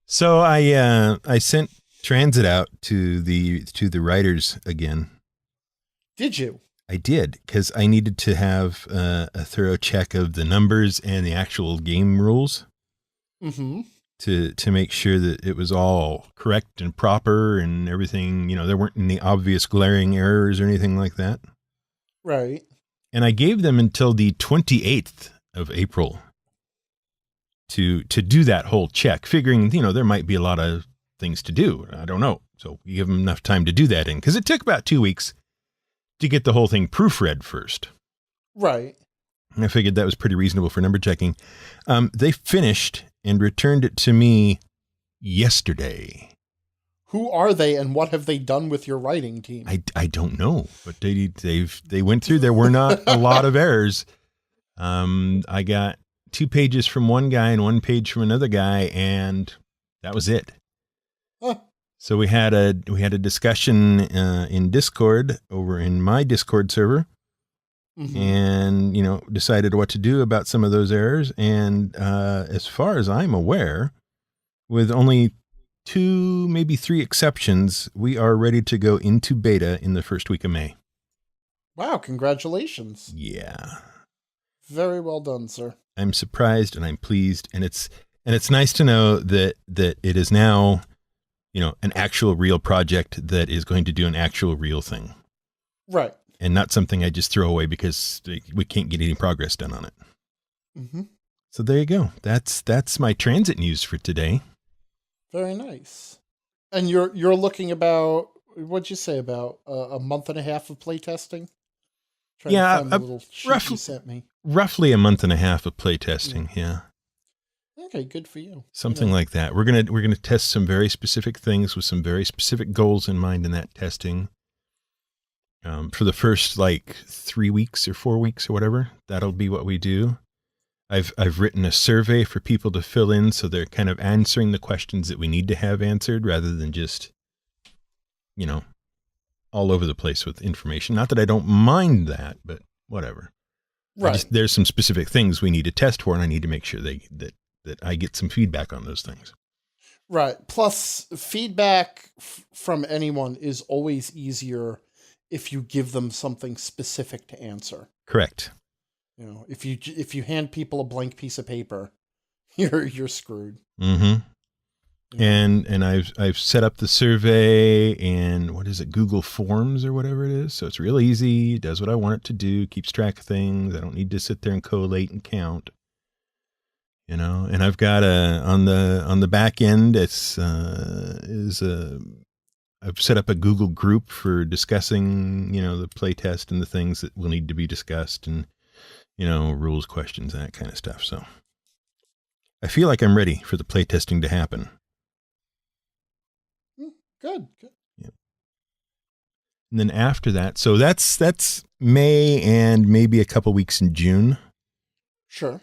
So I sent transit out to the writers again. Did you? I did, because I needed to have a thorough check of the numbers and the actual game rules Mm-hmm. to make sure that it was all correct and proper and everything. You know, there weren't any obvious glaring errors or anything like that. Right. And I gave them until the 28th of April to do that whole check, figuring, you know, there might be a lot of things to do. I don't know. So you give them enough time to do that in, because it took about 2 weeks to get the whole thing proofread first. Right. And I figured that was pretty reasonable for number checking. They finished and returned it to me yesterday. Who are they and what have they done with your writing team? I don't know, but they went through. There were not a lot of errors. I got 2 pages from one guy and 1 page from another guy, and that was it. Huh. So we had a discussion in Discord, over in my Discord server, Mm-hmm. and, you know, decided what to do about some of those errors. And as far as I'm aware, with only 2, maybe 3 exceptions, we are ready to go into beta in the first week of May. Wow, congratulations. Yeah. Very well done, sir. I'm surprised and I'm pleased, and it's nice to know that it is now, you know, an actual real project that is going to do an actual real thing. Right. And not something I just throw away because we can't get any progress done on it. Mm-hmm. So there you go. That's my transit news for today. Very nice. And you're looking about, what'd you say, about a month and a half of playtesting? Trying Yeah, to find the little sheet you sent me. Roughly a month and a half of playtesting. Yeah. Okay, good for you. Something like that. We're gonna test some very specific things with some very specific goals in mind in that testing. For the first 3 weeks or 4 weeks or whatever, that'll be what we do. I've written a survey for people to fill in, so they're kind of answering the questions that we need to have answered, rather than just, you know, all over the place with information. Not that I don't mind that, but whatever. Right. There's some specific things we need to test for, and I need to make sure that I get some feedback on those things. Right. Plus, feedback from anyone is always easier if you give them something specific to answer. Correct. You know, if you hand people a blank piece of paper, you're screwed. Mm-hmm. And I've set up the survey and what is it, Google Forms or whatever it is. So it's real easy. It does what I want it to do. Keeps track of things. I don't need to sit there and collate and count. You know, and I've got on the back end, I've set up a Google group for discussing, you know, the play test and the things that will need to be discussed, and, you know, rules, questions, that kind of stuff. So I feel like I'm ready for the play testing to happen. Good. Yeah. And then after that, so that's May and maybe a couple weeks in June. Sure.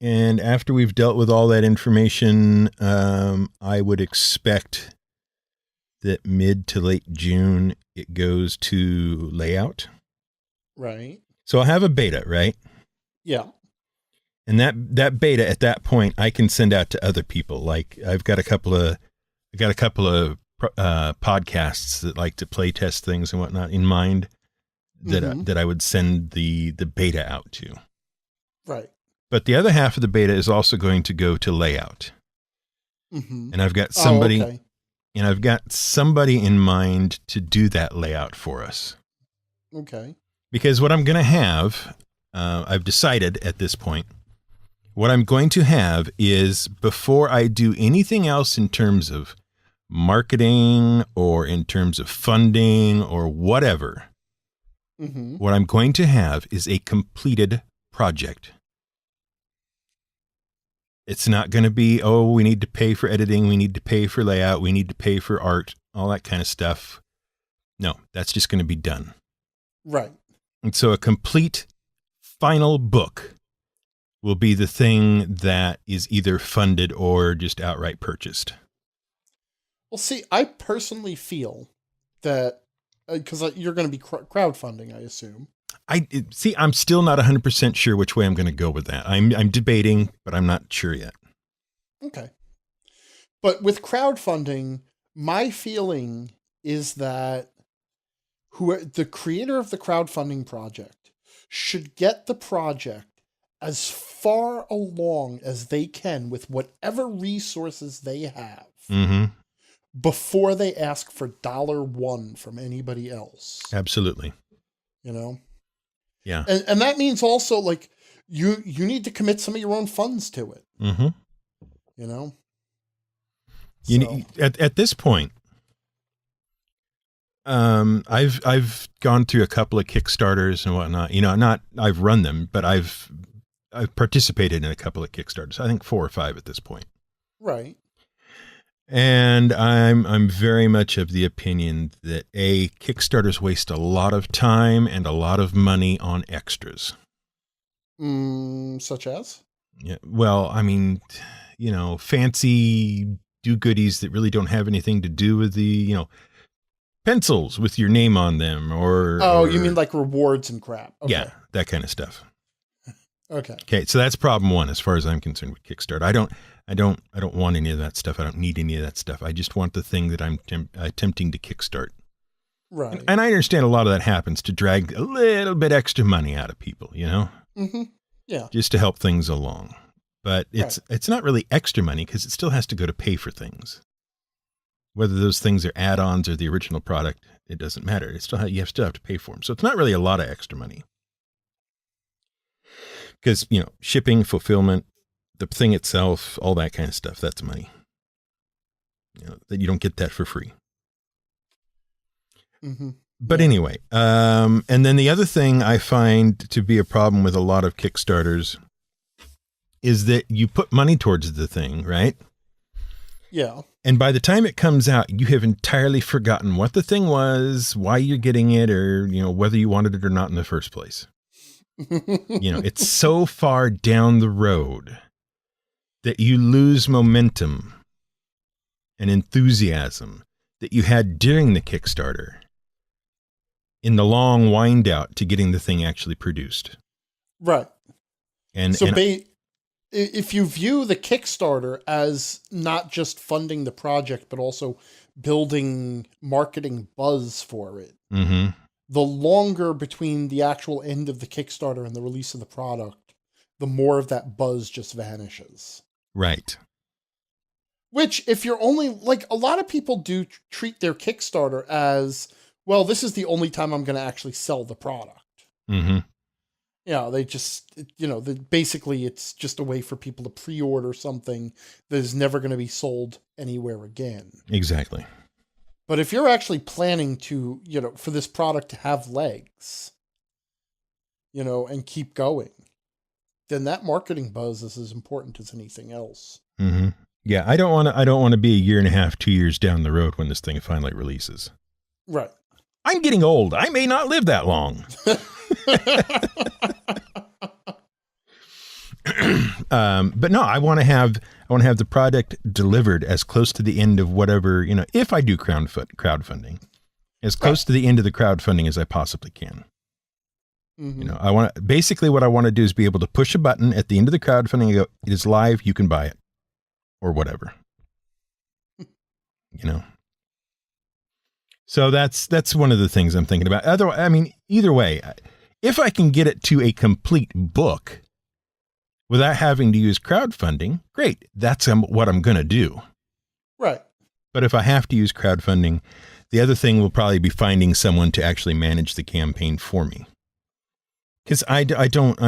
And after we've dealt with all that information, I would expect that mid to late June, it goes to layout. Right. So I'll have a beta, right? Yeah. And that beta at that point, I can send out to other people. Like I've got a couple of podcasts that like to play test things and whatnot in mind that I would send the beta out to. Right. But the other half of the beta is also going to go to layout. Mm-hmm. And I've got somebody, okay. and I've got somebody in mind to do that layout for us. Okay. Because what I'm going to have, I've decided at this point, what I'm going to have is, before I do anything else in terms of marketing or in terms of funding or whatever, what I'm going to have is a completed project. It's not going to be, oh, we need to pay for editing, we need to pay for layout, we need to pay for art, all that kind of stuff. No, that's just going to be done. Right. And so a complete final book will be the thing that is either funded or just outright purchased. Well, see, I personally feel that, because you're going to be crowdfunding, I assume. I'm still not 100% sure which way I'm going to go with that. I'm debating, but I'm not sure yet. Okay. But with crowdfunding, my feeling is that the creator of the crowdfunding project should get the project as far along as they can with whatever resources they have before they ask for $1 from anybody else. Absolutely. You know? Yeah. And that means also, like, you need to commit some of your own funds to it. Mm-hmm. You know? At this point, I've gone through a couple of Kickstarters and whatnot. You know, I've run them, but I've participated in a couple of Kickstarters. I think 4 or 5 at this point. Right. And I'm very much of the opinion that Kickstarters waste a lot of time and a lot of money on extras. Such as? Yeah. Well, I mean, you know, fancy do-goodies that really don't have anything to do with the, you know, pencils with your name on them or you mean like rewards and crap. Okay. Yeah, that kind of stuff. Okay. So that's problem 1 as far as I'm concerned with Kickstarter. I don't want any of that stuff. I don't need any of that stuff. I just want the thing that I'm attempting to kickstart. Right. And I understand a lot of that happens to drag a little bit extra money out of people, you know? Mm-hmm. Yeah. Just to help things along. But it's not really extra money because it still has to go to pay for things. Whether those things are add-ons or the original product, it doesn't matter. You still have to pay for them. So it's not really a lot of extra money. Because, you know, shipping, fulfillment, the thing itself, all that kind of stuff, that's money. You know, that you don't get that for free. Mm-hmm. But anyway, and then the other thing I find to be a problem with a lot of Kickstarters is that you put money towards the thing, right? Yeah. And by the time it comes out, you have entirely forgotten what the thing was, why you're getting it, or, you know, whether you wanted it or not in the first place. You know, it's so far down the road that you lose momentum and enthusiasm that you had during the Kickstarter in the long wind out to getting the thing actually produced. Right. And so if you view the Kickstarter as not just funding the project, but also building marketing buzz for it, the longer between the actual end of the Kickstarter and the release of the product, the more of that buzz just vanishes. Right. Which, if you're only, like, a lot of people do treat their Kickstarter as, well, this is the only time I'm going to actually sell the product. Mm-hmm. Yeah, they just, you know, basically it's just a way for people to pre-order something that is never going to be sold anywhere again. Exactly. But if you're actually planning to, you know, for this product to have legs, you know, and keep going, then that marketing buzz is as important as anything else. Mm-hmm. Yeah, I don't want to be a year and a half, 2 years down the road when this thing finally releases. Right. I'm getting old. I may not live that long. But no, I want to have the product delivered as close to the end of whatever, you know, if I do crowdfunding, as close to the end of the crowdfunding as I possibly can. Mm-hmm. You know, basically what I want to do is be able to push a button at the end of the crowdfunding and go, it is live, you can buy it, or whatever. You know. So that's one of the things I'm thinking about. Either way, if I can get it to a complete book without having to use crowdfunding, great. That's what I'm going to do. Right. But if I have to use crowdfunding, the other thing will probably be finding someone to actually manage the campaign for me. Because I don't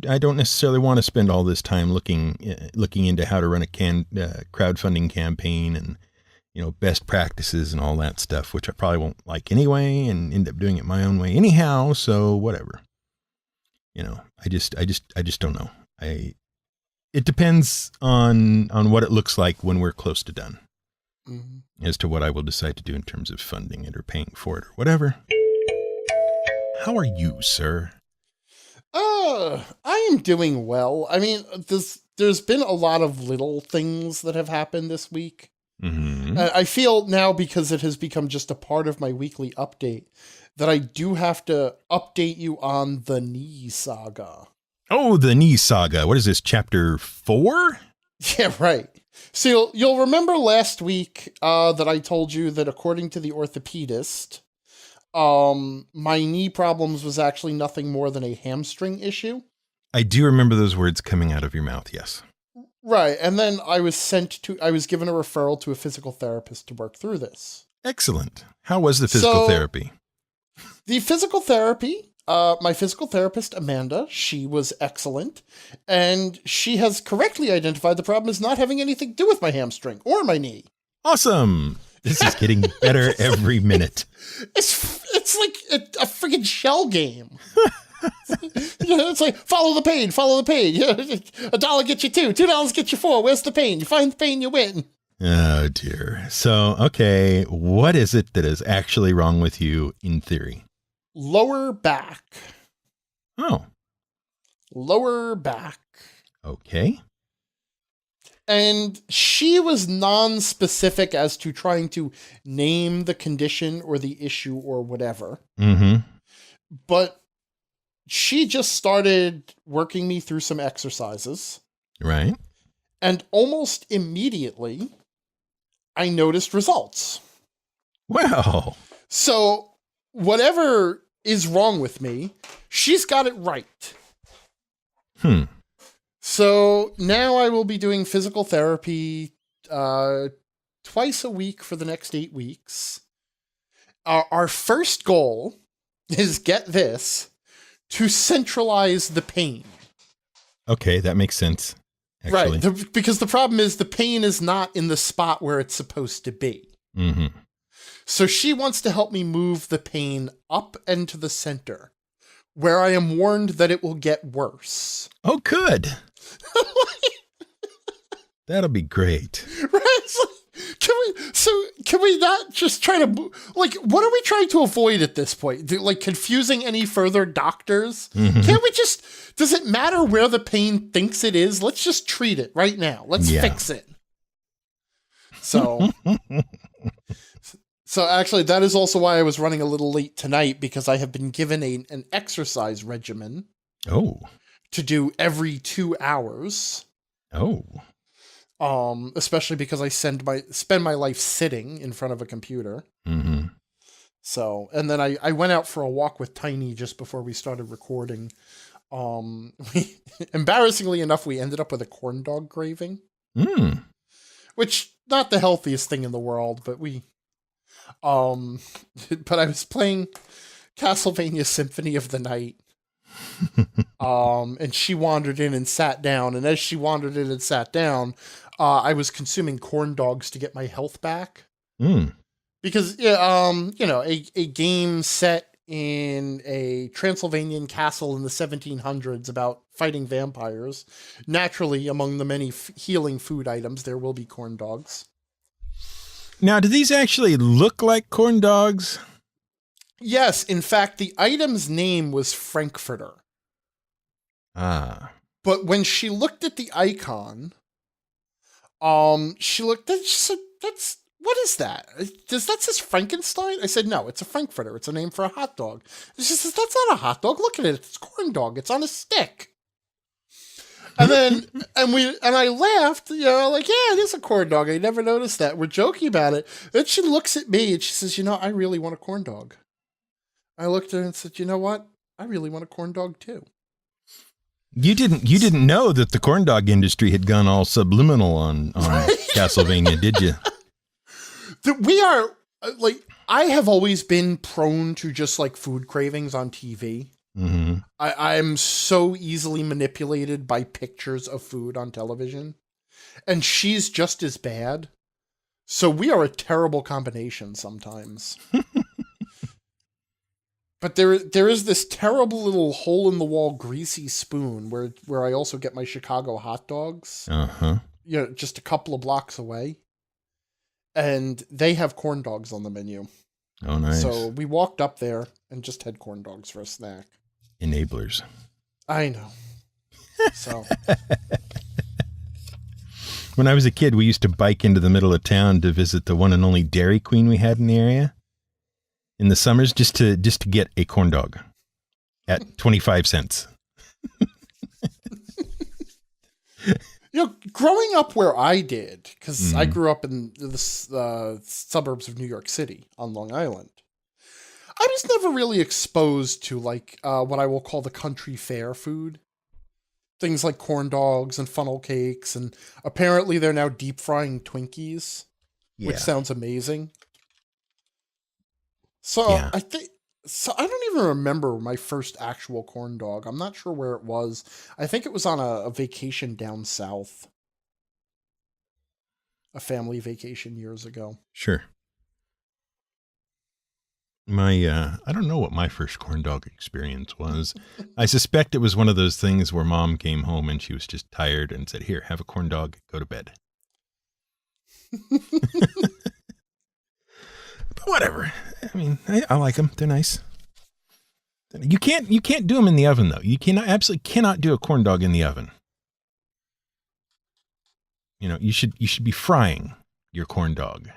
necessarily want to spend all this time looking into how to run a crowdfunding campaign and, you know, best practices and all that stuff, which I probably won't like anyway, and end up doing it my own way anyhow. So whatever, you know, I just don't know. It depends on what it looks like when we're close to done, as to what I will decide to do in terms of funding it or paying for it or whatever. How are you, sir? I am doing well. I mean, there's been a lot of little things that have happened this week. Mm-hmm. I feel now, because it has become just a part of my weekly update, that I do have to update you on the Knee Saga. Oh, the Knee Saga. What is this, chapter 4? Yeah, right. So you'll remember last week that I told you that according to the orthopedist, my knee problems was actually nothing more than a hamstring issue. I do remember those words coming out of your mouth, yes. Right, and then I was given a referral to a physical therapist to work through this. Excellent. How was the physical therapy? The physical therapy, my physical therapist, Amanda, she was excellent, and she has correctly identified the problem as not having anything to do with my hamstring or my knee. Awesome. This is getting better every minute. It's like a friggin' shell game. It's like, follow the pain. $1 gets you 2, $2 gets you 4. Where's the pain? You find the pain, you win. Oh, dear. So, okay, what is it that is actually wrong with you in theory? Lower back. Oh. Lower back. Okay. And she was non-specific as to trying to name the condition or the issue or whatever. Mm-hmm. But she just started working me through some exercises. Right. And almost immediately, I noticed results. Wow. So whatever is wrong with me, she's got it right. So now I will be doing physical therapy twice a week for the next 8 weeks. Our first goal is, get this, to centralize the pain. Okay, that makes sense. Actually. Right, because the problem is the pain is not in the spot where it's supposed to be. Mm-hmm. So she wants to help me move the pain up and to the center, where I am warned that it will get worse. Oh, good. That'll be great. Right? Can we not just try to, like, what are we trying to avoid at this point? Like, confusing any further doctors? Mm-hmm. Can't we just, does it matter where the pain thinks it is? Let's just treat it right now. Let's fix it. So, so actually, that is also why I was running a little late tonight, because I have been given an exercise regimen. Oh. To do every 2 hours. Oh. Especially because I spend my life sitting in front of a computer. Mm-hmm. So, and then I went out for a walk with Tiny just before we started recording. Embarrassingly enough, we ended up with a corn dog craving. Which, not the healthiest thing in the world, but but I was playing Castlevania Symphony of the Night. And she wandered in and sat down, and as she wandered in and sat down, I was consuming corn dogs to get my health back. Because a game set in a Transylvanian castle in the 1700s about fighting vampires, naturally among the many healing food items there will be corn dogs. Now, do these actually look like corn dogs? Yes, in fact, the item's name was Frankfurter. Ah. But when she looked at the icon, she looked at it, she said, what is that? Does that says Frankenstein? I said, no, it's a Frankfurter. It's a name for a hot dog. She says, that's not a hot dog. Look at it. It's a corn dog. It's on a stick. And then, and I laughed, like, yeah, it is a corn dog. I never noticed that. We're joking about it. Then she looks at me and she says, I really want a corn dog. I looked at her and said, you know what? I really want a corn dog too. You didn't know that the corn dog industry had gone all subliminal on Castlevania, did you? We are, like, I have always been prone to just, like, food cravings on TV. Mm-hmm. I'm so easily manipulated by pictures of food on television. And she's just as bad. So we are a terrible combination sometimes. But there is this terrible little hole-in-the-wall greasy spoon where I also get my Chicago hot dogs. Uh-huh. Just a couple of blocks away. And they have corn dogs on the menu. Oh, nice. So we walked up there and just had corn dogs for a snack. Enablers. I know. So. When I was a kid, we used to bike into the middle of town to visit the one and only Dairy Queen we had in the area in the summers, just to get a corn dog at 25 cents. growing up where I did, because I grew up in the suburbs of New York City on Long Island, I was never really exposed to like what I will call the country fare food. Things like corn dogs and funnel cakes, and apparently they're now deep frying Twinkies, which sounds amazing. So I don't even remember my first actual corn dog. I'm not sure where it was. I think it was on a vacation down south. A family vacation years ago. Sure. I don't know what my first corn dog experience was. I suspect it was one of those things where mom came home and she was just tired and said, "Here, have a corn dog, go to bed." But whatever. I mean, I like them. They're nice. You can't do them in the oven though. You absolutely cannot do a corn dog in the oven. You should be frying your corn dog,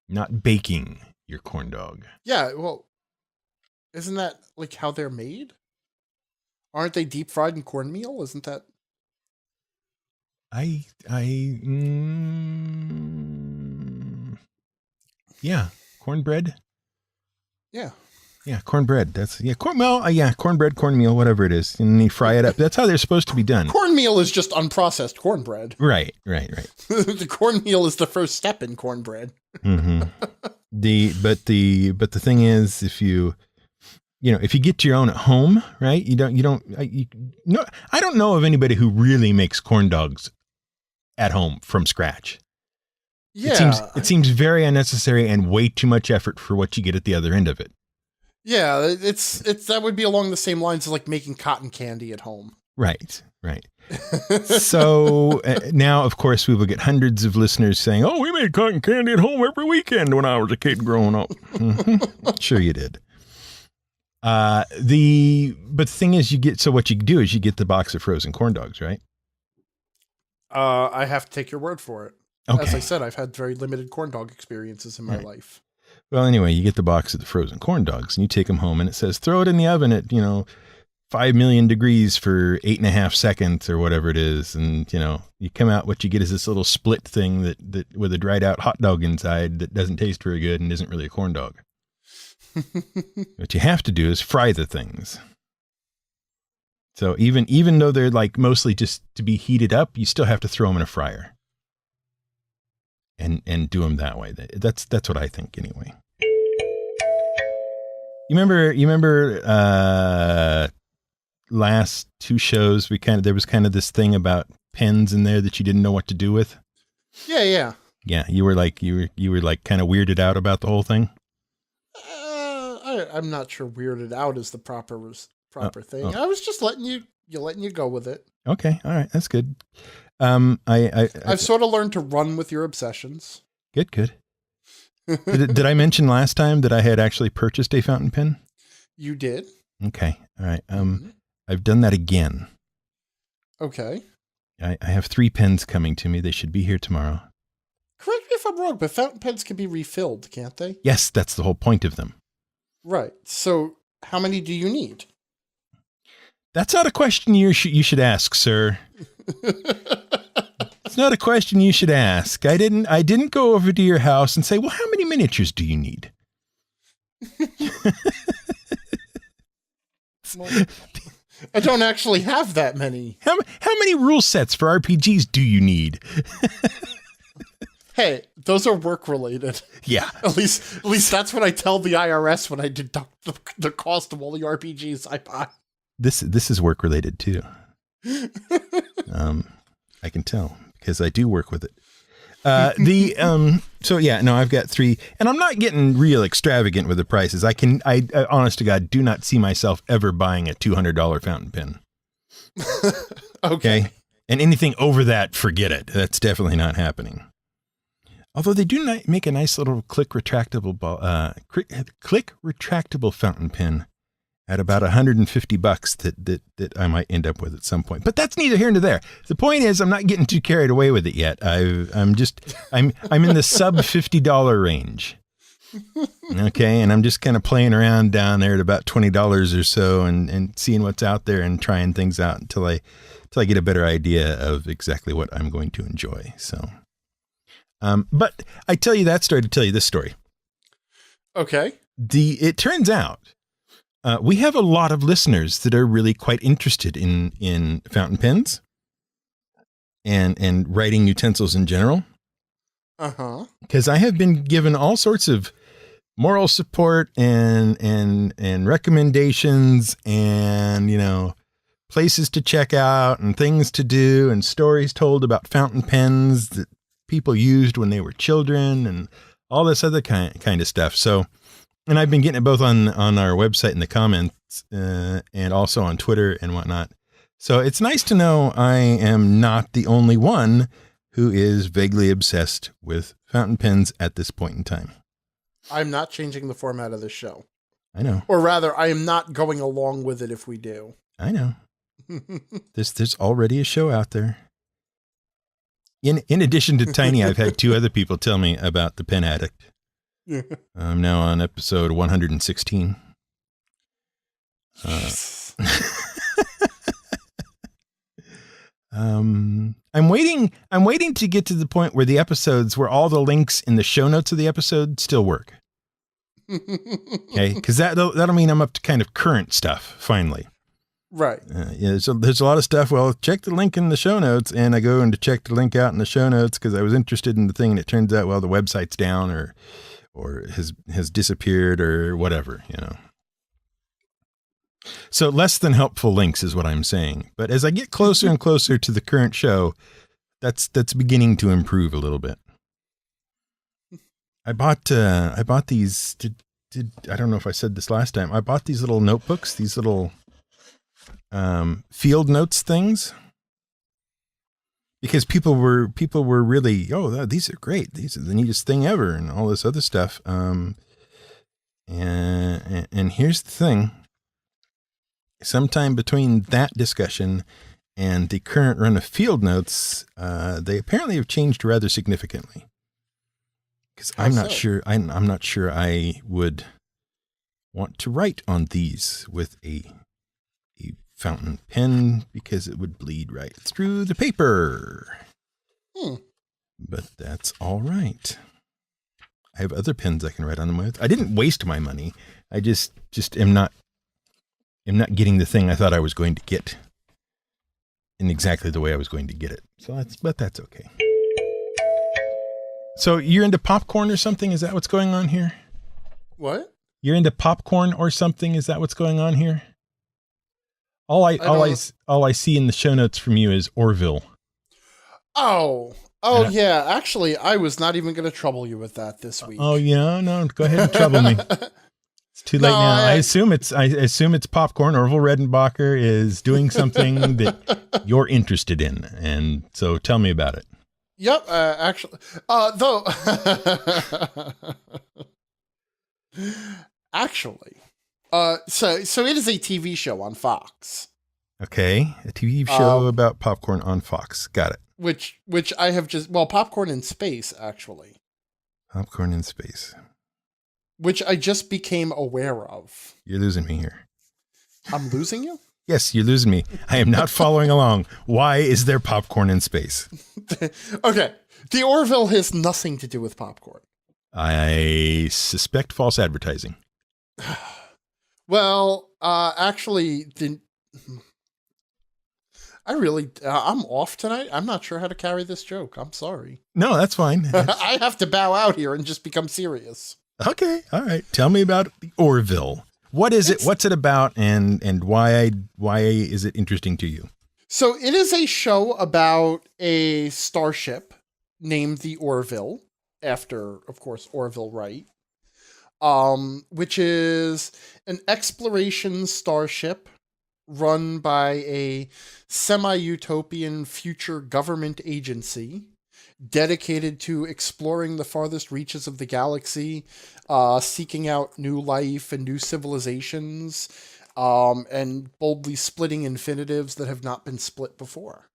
not baking your corn dog. Yeah, well, isn't that like how they're made? Aren't they deep fried in cornmeal? Isn't that? Yeah, cornbread. Yeah. Yeah, cornbread. Cornbread, cornmeal, whatever it is, and you fry it up. That's how they're supposed to be done. Cornmeal is just unprocessed cornbread. Right. The cornmeal is the first step in cornbread. Mm-hmm. But the thing is, if you get your own at home, right? I don't know of anybody who really makes corn dogs at home from scratch. Yeah. It seems very unnecessary and way too much effort for what you get at the other end of it. Yeah, it's that would be along the same lines as like making cotton candy at home. Right. So now, of course, we will get hundreds of listeners saying, "Oh, we made cotton candy at home every weekend when I was a kid growing up." Mm-hmm. Sure you did. But the thing is, what you do is you get the box of frozen corn dogs, right? I have to take your word for it. Okay. As I said, I've had very limited corn dog experiences in my life. Well, anyway, you get the box of the frozen corn dogs and you take them home and it says, throw it in the oven at, 5 million degrees for 8.5 seconds or whatever it is. And, you come out, what you get is this little split thing that with a dried out hot dog inside that doesn't taste very good and isn't really a corn dog. What you have to do is fry the things. So even though they're like mostly just to be heated up, you still have to throw them in a fryer and do them that way. That's what I think anyway. You remember last two shows there was kind of this thing about pens in there that you didn't know what to do with? Yeah. Yeah, you were like kind of weirded out about the whole thing? I'm not sure weirded out is the proper thing. I was just letting you go with it. Okay, all right, that's good. I've sort of learned to run with your obsessions. Good. Did I mention last time that I had actually purchased a fountain pen? You did. Okay, all right. I've done that again. Okay. I have 3 pens coming to me. They should be here tomorrow. Correct me if I'm wrong, but fountain pens can be refilled, can't they? Yes, that's the whole point of them. Right. So how many do you need? That's not a question you should ask, sir. It's not a question you should ask. I didn't go over to your house and say, well, how many miniatures do you need? Well, I don't actually have that many. How many rule sets for RPGs do you need? Hey, those are work related. Yeah. At least that's what I tell the IRS when I deduct the cost of all the RPGs I buy. This is work related too. I can tell because I do work with it. So yeah, no, I've got 3 and I'm not getting real extravagant with the prices. I honest to God, do not see myself ever buying a $200 fountain pen. Okay. And anything over that, forget it. That's definitely not happening. Although they do make a nice little click retractable fountain pen at about $150 that I might end up with at some point. But that's neither here nor there. The point is, I'm not getting too carried away with it yet. I'm in the sub $50 range. Okay, and I'm just kind of playing around down there at about $20 or so, and seeing what's out there and trying things out until I I get a better idea of exactly what I'm going to enjoy. So, but I tell you that story to tell you this story. Okay. It turns out we have a lot of listeners that are really quite interested in fountain pens and writing utensils in general. Uh-huh. Because I have been given all sorts of moral support and recommendations and, you know, places to check out and things to do and stories told about fountain pens that people used when they were children and all this other kind of stuff. So, and I've been getting it both on our website in the comments and also on Twitter and whatnot. So it's nice to know I am not the only one who is vaguely obsessed with fountain pens at this point in time. I'm not changing the format of this show. I know. Or rather, I am not going along with it if we do. I know. There's already a show out there. In addition to Tiny, I've had two other people tell me about the Pen Addict. I'm now on episode 116. I'm waiting to get to the point where the episodes where all the links in the show notes of the episode still work. Okay, because that'll mean I'm up to kind of current stuff finally. Right. Yeah. So there's a lot of stuff. Well, check the link in the show notes, and I go and to check the link out in the show notes because I was interested in the thing, and it turns out, well, the website's down or has disappeared or whatever, you know. So less than helpful links is what I'm saying. But as I get closer and closer to the current show, that's beginning to improve a little bit. I bought these. I don't know if I said this last time. I bought these little notebooks, these little field notes things, because people were really, these are great. These are the neatest thing ever, and all this other stuff. And here's the thing. Sometime between that discussion and the current run of field notes, they apparently have changed rather significantly. Because I'm not sure I would want to write on these with a fountain pen because it would bleed right through the paper. But that's all right. I have other pens I can write on them with. I didn't waste my money. I just am not getting the thing I thought I was going to get in exactly the way I was going to get it. But that's okay. So you're into popcorn or something? Is that what's going on here? What? You're into popcorn or something? Is that what's going on here? All I see in the show notes from you is Orville. Oh yeah. Actually, I was not even going to trouble you with that this week. Oh yeah, no, go ahead and trouble me. It's too late now. I assume it's popcorn. Orville Redenbacher is doing something that you're interested in, and so tell me about it. Yep. Actually, though. Actually, so it is a TV show on Fox. Okay, a TV show about popcorn on Fox. Got it. Which I have Popcorn in Space, actually. Popcorn in Space. Which I just became aware of. You're losing me here. I'm losing you? Yes, you're losing me. I am not following along. Why is there popcorn in space? Okay. The Orville has nothing to do with popcorn. I suspect false advertising. Well, actually, I'm off tonight. I'm not sure how to carry this joke. I'm sorry. No, that's fine. I have to bow out here and just become serious. Okay. All right. Tell me about the Orville. What is it? What's it about? And why is it interesting to you? So it is a show about a starship named the Orville, after, of course, Orville Wright, which is an exploration starship run by a semi-utopian future government agency dedicated to exploring the farthest reaches of the galaxy, seeking out new life and new civilizations, and boldly splitting infinitives that have not been split before.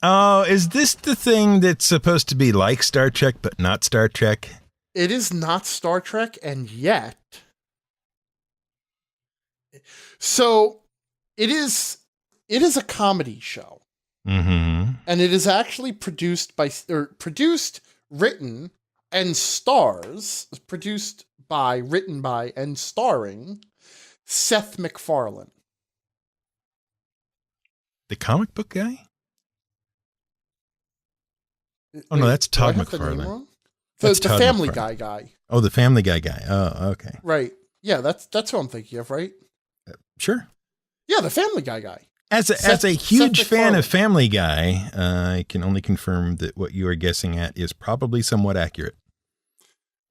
Oh, is this the thing that's supposed to be like Star Trek, but not Star Trek? It is not Star Trek, and yet... So, it is It is a comedy show. Mm-hmm. And it is actually written, and written by, and starring Seth MacFarlane. The comic book guy? Oh, Wait, no, that's do I Todd have the name McFarlane. wrong? The Todd Family McFarlane. Guy. Oh, the Family Guy guy. Oh, okay. Right. Yeah, that's who I'm thinking of, right? Sure. Yeah, the Family Guy. As a huge Seth fan MacFarlane. of Family Guy, I can only confirm that what you are guessing at is probably somewhat accurate.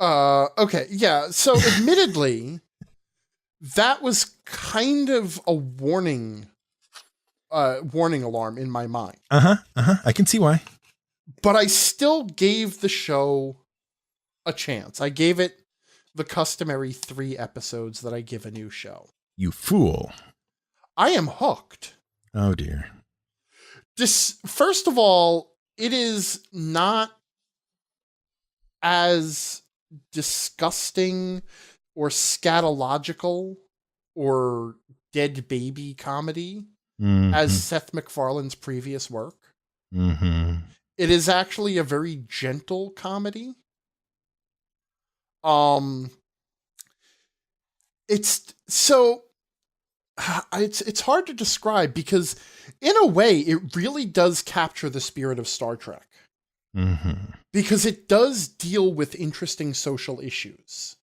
Okay, yeah. So admittedly, that was kind of a warning alarm in my mind. I can see why. But I still gave the show a chance. I gave it the customary 3 episodes that I give a new show. You fool. I am hooked. Oh, dear. First of all, it is not as disgusting or scatological or dead baby comedy as Seth MacFarlane's previous work. Mm-hmm. It is actually a very gentle comedy. It's hard to describe because in a way it really does capture the spirit of Star Trek. Mm-hmm. Because it does deal with interesting social issues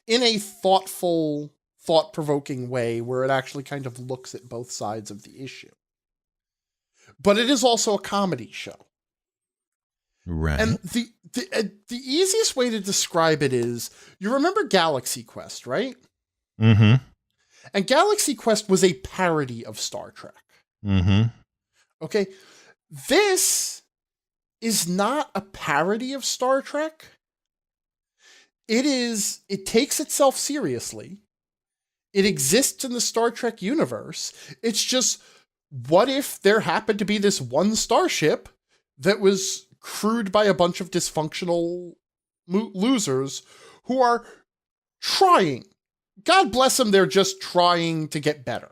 in a thoughtful, thought-provoking way where it actually kind of looks at both sides of the issue. But it is also a comedy show. Right. And the easiest way to describe it is, you remember Galaxy Quest, right? Mm-hmm. And Galaxy Quest was a parody of Star Trek. Mm-hmm. Okay? This is not a parody of Star Trek. It takes itself seriously. It exists in the Star Trek universe. It's just, what if there happened to be this one starship that was crewed by a bunch of dysfunctional losers who are trying. God bless them, they're just trying to get better.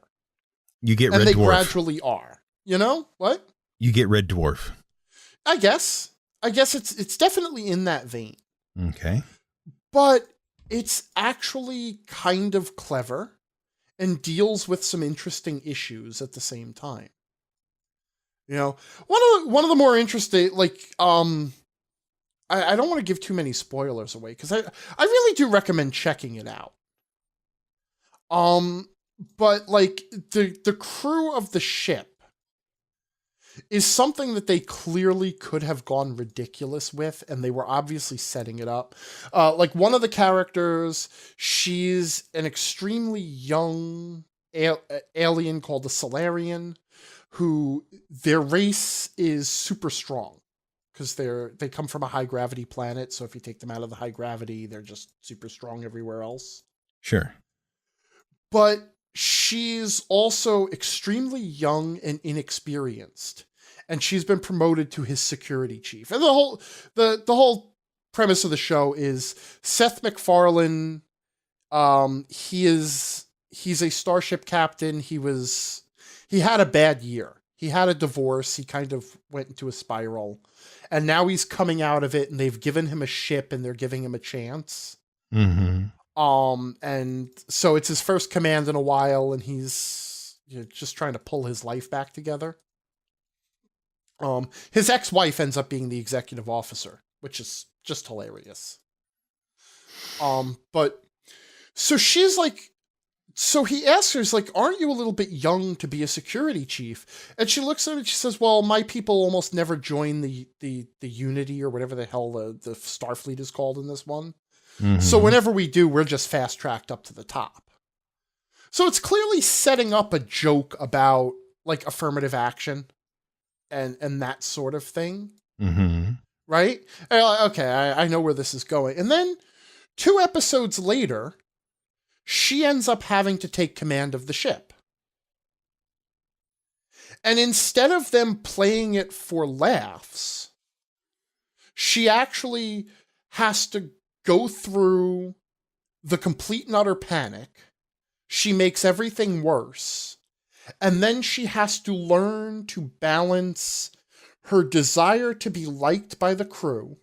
You get Red and they Dwarf. Gradually are. You know? What? You get Red Dwarf. I guess it's definitely in that vein. Okay. But it's actually kind of clever and deals with some interesting issues at the same time. You know, one of the more interesting, like, I don't want to give too many spoilers away because I really do recommend checking it out. But like the crew of the ship is something that they clearly could have gone ridiculous with, and they were obviously setting it up. Like one of the characters, she's an extremely young alien called the Solarian, who their race is super strong because they come from a high gravity planet. So if you take them out of the high gravity, they're just super strong everywhere else. Sure. But she's also extremely young and inexperienced, and she's been promoted to his security chief. And the whole premise of the show is Seth MacFarlane. He's a starship captain. He had a bad year. He had a divorce. He kind of went into a spiral, and now he's coming out of it, and they've given him a ship and they're giving him a chance. Mm-hmm. And so it's his first command in a while, and he's just trying to pull his life back together. His ex-wife ends up being the executive officer, which is just hilarious. But so she's like, so he asks her, he's like, aren't you a little bit young to be a security chief? And she looks at him and she says, well, my people almost never join the Unity or whatever the hell the Starfleet is called in this one. Mm-hmm. So whenever we do, we're just fast-tracked up to the top. So it's clearly setting up a joke about like affirmative action and that sort of thing. Mm-hmm. Right? Okay, I know where this is going. And then 2 episodes later, she ends up having to take command of the ship. And instead of them playing it for laughs, she actually has to go through the complete and utter panic. She makes everything worse. And then she has to learn to balance her desire to be liked by the crew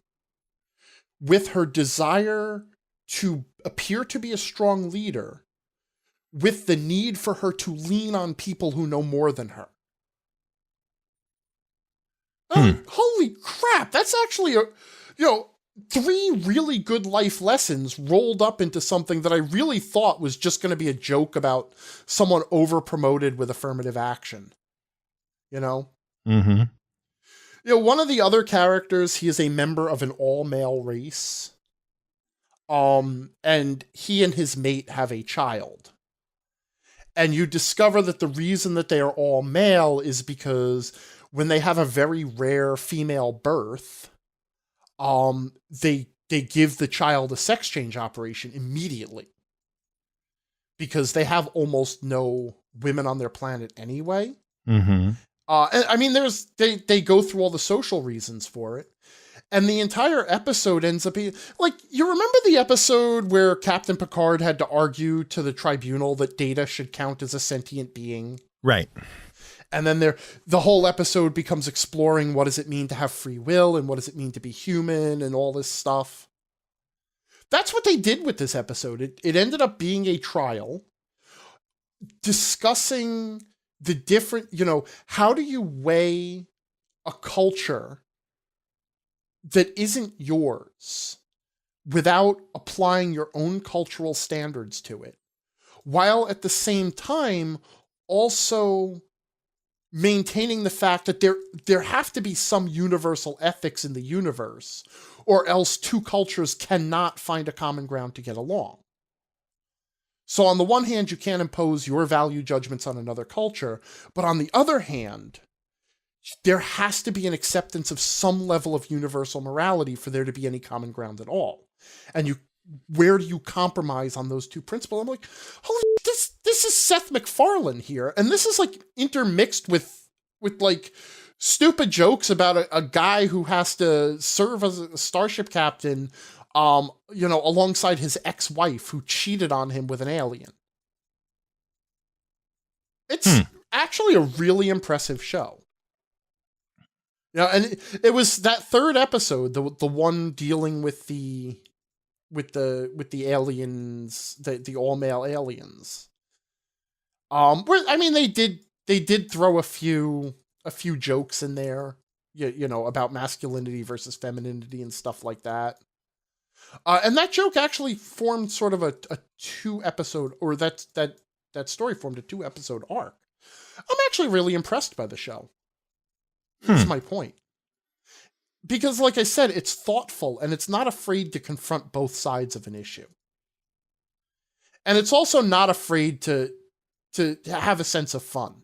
with her desire to appear to be a strong leader, with the need for her to lean on people who know more than her. Holy crap, that's actually three really good life lessons rolled up into something that I really thought was just going to be a joke about someone over-promoted with affirmative action. Mm-hmm. One of the other characters, he is a member of an all-male race. And he and his mate have a child. And you discover that the reason that they are all male is because when they have a very rare female birth, they give the child a sex change operation immediately. Because they have almost no women on their planet anyway. Mm-hmm. And I mean, they go through all the social reasons for it. And the entire episode ends up being like, you remember the episode where Captain Picard had to argue to the tribunal that Data should count as a sentient being? Right. And then the whole episode becomes exploring what does it mean to have free will and what does it mean to be human and all this stuff. That's what they did with this episode. It ended up being a trial discussing the different, how do you weigh a culture that isn't yours without applying your own cultural standards to it, while at the same time also maintaining the fact that there have to be some universal ethics in the universe, or else two cultures cannot find a common ground to get along. So on the one hand, you can't impose your value judgments on another culture, but on the other hand, there has to be an acceptance of some level of universal morality for there to be any common ground at all. And where do you compromise on those two principles? I'm like, holy, this is Seth MacFarlane here. And this is like intermixed with like stupid jokes about a guy who has to serve as a starship captain, alongside his ex-wife who cheated on him with an alien. It's actually a really impressive show. And it was that third episode, the one dealing with the aliens, the all male aliens. Where I mean, they did throw a few jokes in there, about masculinity versus femininity and stuff like that. And that joke actually formed sort of a 2-episode, or that story formed a 2-episode arc. I'm actually really impressed by the show. That's my point. Because, like I said, it's thoughtful and it's not afraid to confront both sides of an issue. And it's also not afraid to have a sense of fun.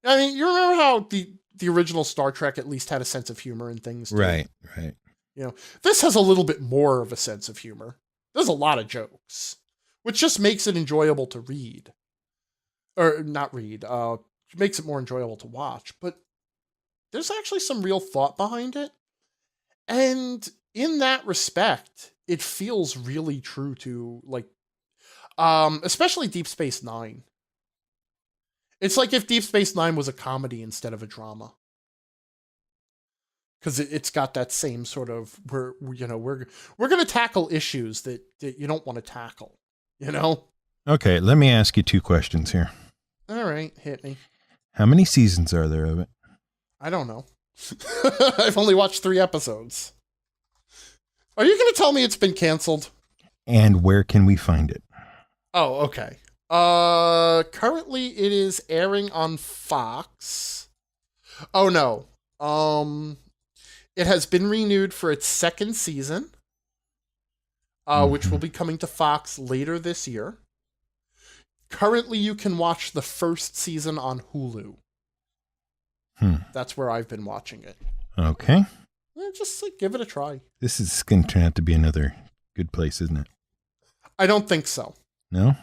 I mean, you remember how the original Star Trek at least had a sense of humor and things, too? Right. This has a little bit more of a sense of humor. There's a lot of jokes, which just makes it enjoyable to read. Or not read, makes it more enjoyable to watch. But there's actually some real thought behind it. And in that respect, it feels really true to, like, especially Deep Space Nine. It's like if Deep Space Nine was a comedy instead of a drama. Because it's got that same sort of, we're going to tackle issues that you don't want to tackle, Okay, let me ask you 2 questions here. All right, hit me. How many seasons are there of it? I don't know. I've only watched 3 episodes. Are you going to tell me it's been canceled? And where can we find it? Oh, okay. Currently it is airing on Fox. Oh no. It has been renewed for its 2nd season, which will be coming to Fox later this year. Currently, you can watch the 1st season on Hulu. That's where I've been watching it. Okay. Just give it a try. This is going to turn out to be another good place, isn't it? I don't think so. No?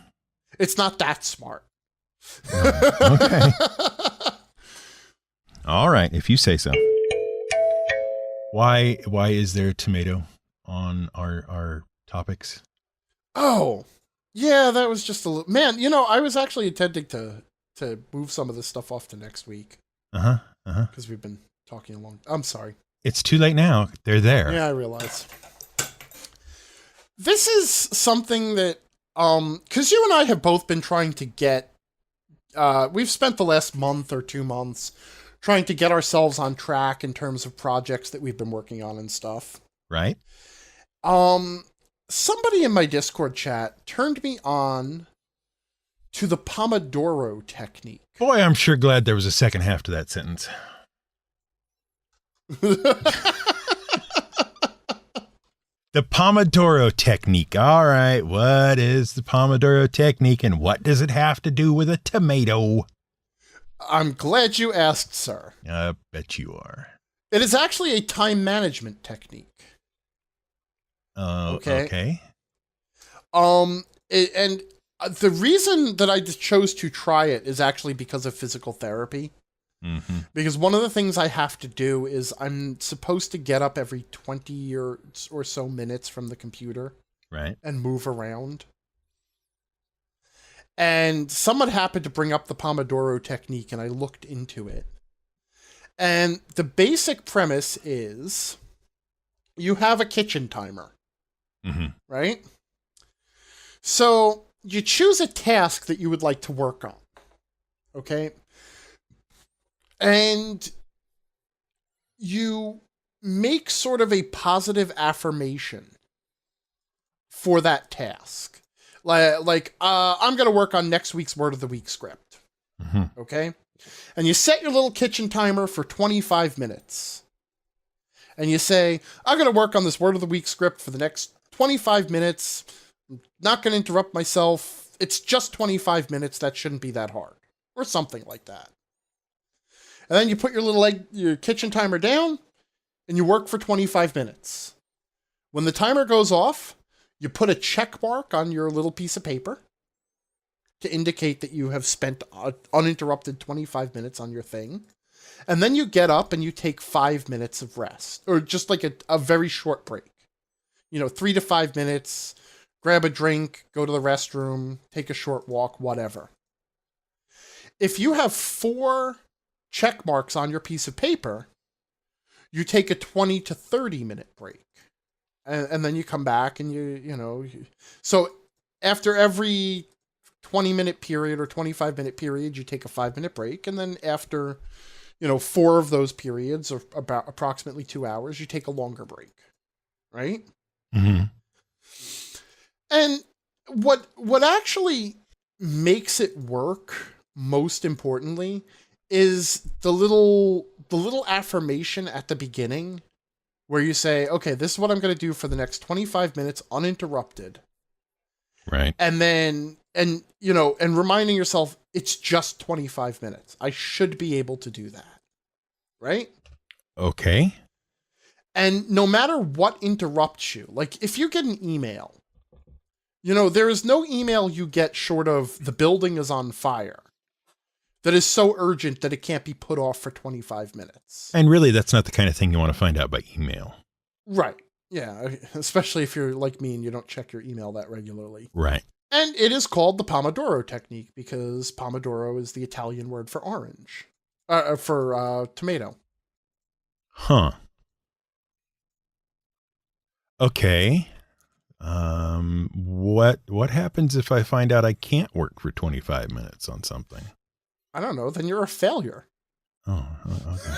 It's not that smart. Okay. All right, if you say so. Why is there a tomato on our topics? Oh, yeah, that was just a little... Man, I was actually intending to to move some of this stuff off to next week. Because we've been talking along. I'm sorry. It's too late now. They're there. Yeah, I realize. This is something that, because you and I have both been trying to get, we've spent the last month or 2 months trying to get ourselves on track in terms of projects that we've been working on and stuff. Right. Somebody in my Discord chat turned me on to the Pomodoro Technique. Boy, I'm sure glad there was a second half to that sentence. The Pomodoro Technique. All right, what is the Pomodoro Technique and what does it have to do with a tomato? I'm glad you asked, sir. I bet you are. It is actually a time management technique. Okay. And the reason that I chose to try it is actually because of physical therapy. Mm-hmm. Because one of the things I have to do is I'm supposed to get up every 20 or so minutes from the computer. Right. And move around. And someone happened to bring up the Pomodoro Technique, and I looked into it. And the basic premise is you have a kitchen timer. Mm-hmm. Right? So you choose a task that you would like to work on. Okay? And you make sort of a positive affirmation for that task. Like I'm going to work on next week's Word of the Week script. Mm-hmm. Okay? And you set your little kitchen timer for 25 minutes. And you say, I'm going to work on this Word of the Week script for the next 25 minutes. I'm not going to interrupt myself. It's just 25 minutes. That shouldn't be that hard. Or something like that. And then you put your kitchen timer down and you work for 25 minutes. When the timer goes off, you put a check mark on your little piece of paper to indicate that you have spent uninterrupted 25 minutes on your thing. And then you get up and you take 5 minutes of rest, or just like a very short break. 3 to 5 minutes, grab a drink, go to the restroom, take a short walk, whatever. If you have 4 check marks on your piece of paper, you take a 20 to 30 minute break. And then you come back and so after every 20-minute period or 25-minute period, you take a 5-minute break. And then after, 4 of those periods, or about approximately 2 hours, you take a longer break. Right? Mm-hmm. And what actually makes it work, most importantly, is the little affirmation at the beginning where you say, okay, this is what I'm going to do for the next 25 minutes uninterrupted. Right. And then, and reminding yourself, it's just 25 minutes. I should be able to do that. Right? Okay. And no matter what interrupts you, like if you get an email, there is no email you get short of the building is on fire that is so urgent that it can't be put off for 25 minutes. And really, that's not the kind of thing you want to find out by email. Right. Yeah. Especially if you're like me and you don't check your email that regularly. Right. And it is called the Pomodoro Technique because Pomodoro is the Italian word for orange. For tomato. Huh. Okay. What happens if I find out I can't work for 25 minutes on something? I don't know. Then you're a failure. Oh, okay.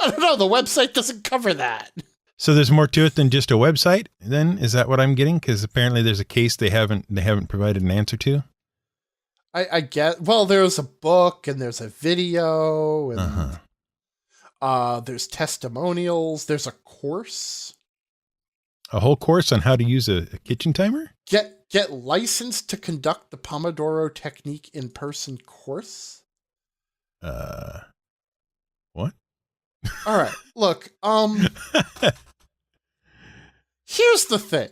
I don't know. The website doesn't cover that. So there's more to it than just a website, then? Is that what I'm getting? Because apparently there's a case they haven't provided an answer to. I get. Well, there's a book and there's a video and there's testimonials. There's a course. A whole course on how to use a kitchen timer? Get licensed to conduct the Pomodoro Technique in-person course. What? All right. Look, here's the thing.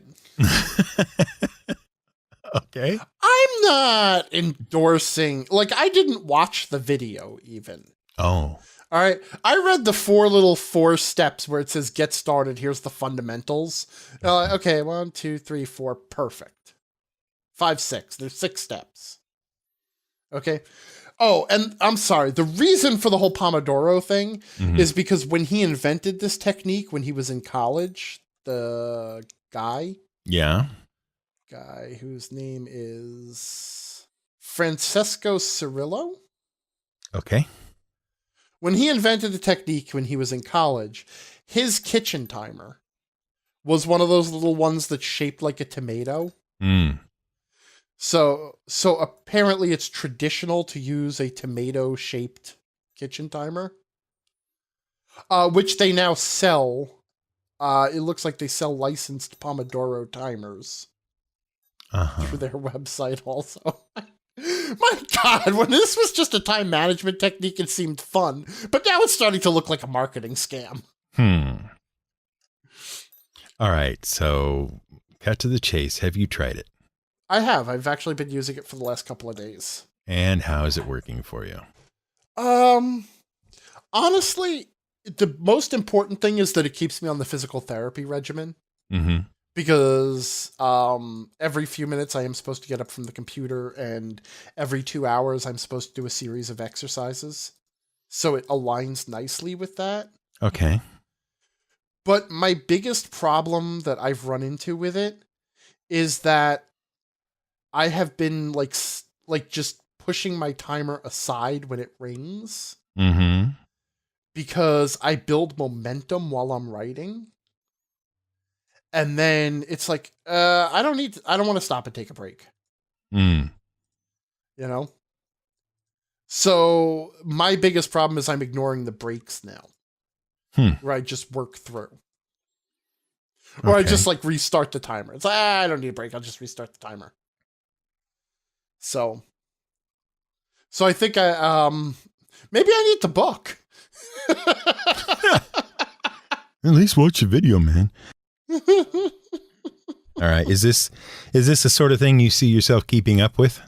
Okay. I'm not endorsing, I didn't watch the video even. Oh. All right. I read the 4 steps where it says get started. Here's the fundamentals. Okay. 1, 2, 3, 4. Perfect. 5, 6. There's 6 steps. Okay. Oh, and I'm sorry. The reason for the whole Pomodoro thing is because when he invented this technique when he was in college, the guy whose name is Francesco Cirillo. Okay. When he invented the technique when he was in college, his kitchen timer was one of those little ones that's shaped like a tomato. Mm. So apparently it's traditional to use a tomato-shaped kitchen timer, which they now sell. It looks like they sell licensed Pomodoro timers through their website also. My God, when this was just a time management technique, it seemed fun. But now it's starting to look like a marketing scam. All right, so cut to the chase. Have you tried it? I have. I've actually been using it for the last couple of days. And how is it working for you? Honestly, the most important thing is that it keeps me on the physical therapy regimen. Mm-hmm. Because every few minutes I am supposed to get up from the computer, and every 2 hours I'm supposed to do a series of exercises. So it aligns nicely with that. Okay. But my biggest problem that I've run into with it is that I have been like just pushing my timer aside when it rings. Mm-hmm. Because I build momentum while I'm writing. And then it's like, I don't want to stop and take a break. Mm. You know? So my biggest problem is I'm ignoring the breaks now. Where I just work through. Or I just like restart the timer. It's like, I don't need a break. I'll just restart the timer. So I think maybe I need the book. At least watch the video, man. All right. Is this the sort of thing you see yourself keeping up with?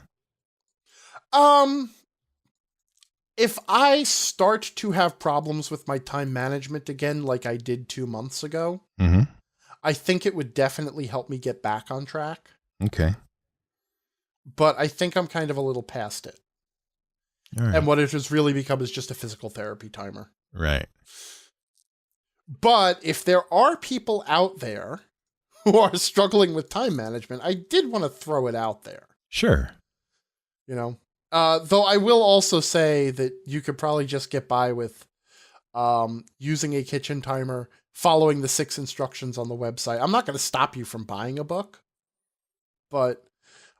If I start to have problems with my time management again, like I did 2 months ago, I think it would definitely help me get back on track. Okay. But I think I'm kind of a little past it. All right. And what it has really become is just a physical therapy timer. Right. But if there are people out there who are struggling with time management, I did want to throw it out there. Sure. You know, though I will also say that you could probably just get by with using a kitchen timer, following the 6 instructions on the website. I'm not going to stop you from buying a book, but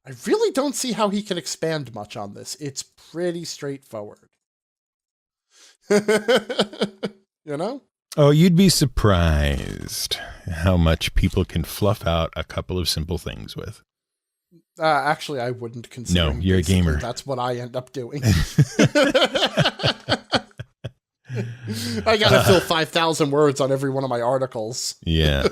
I really don't see how he can expand much on this. It's pretty straightforward. You know? Oh, you'd be surprised how much people can fluff out a couple of simple things with. Actually, I wouldn't consider. No, you're a gamer. That's what I end up doing. I gotta fill 5,000 words on every one of my articles. Yeah.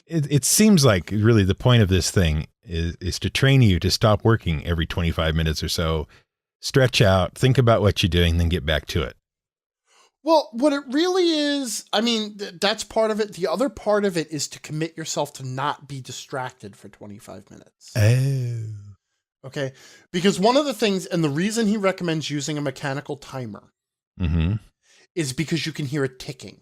It seems like really the point of this thing is to train you to stop working every 25 minutes or so, stretch out, think about what you're doing, then get back to it. Well, what it really is, I mean, that's part of it. The other part of it is to commit yourself to not be distracted for 25 minutes. Oh. Okay? Because one of the things, and the reason he recommends using a mechanical timer is because you can hear it ticking.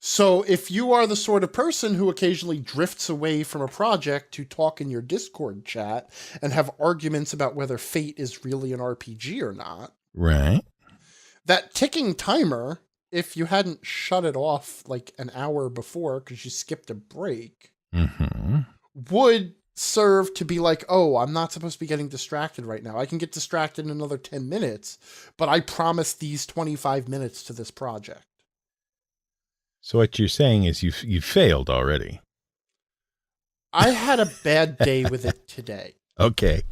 So if you are the sort of person who occasionally drifts away from a project to talk in your Discord chat and have arguments about whether Fate is really an RPG or not. Right. That ticking timer, if you hadn't shut it off like an hour before because you skipped a break, would serve to be like, oh, I'm not supposed to be getting distracted right now. I can get distracted in another 10 minutes, but I promised these 25 minutes to this project. So what you're saying is you failed already. I had a bad day with it today. Okay.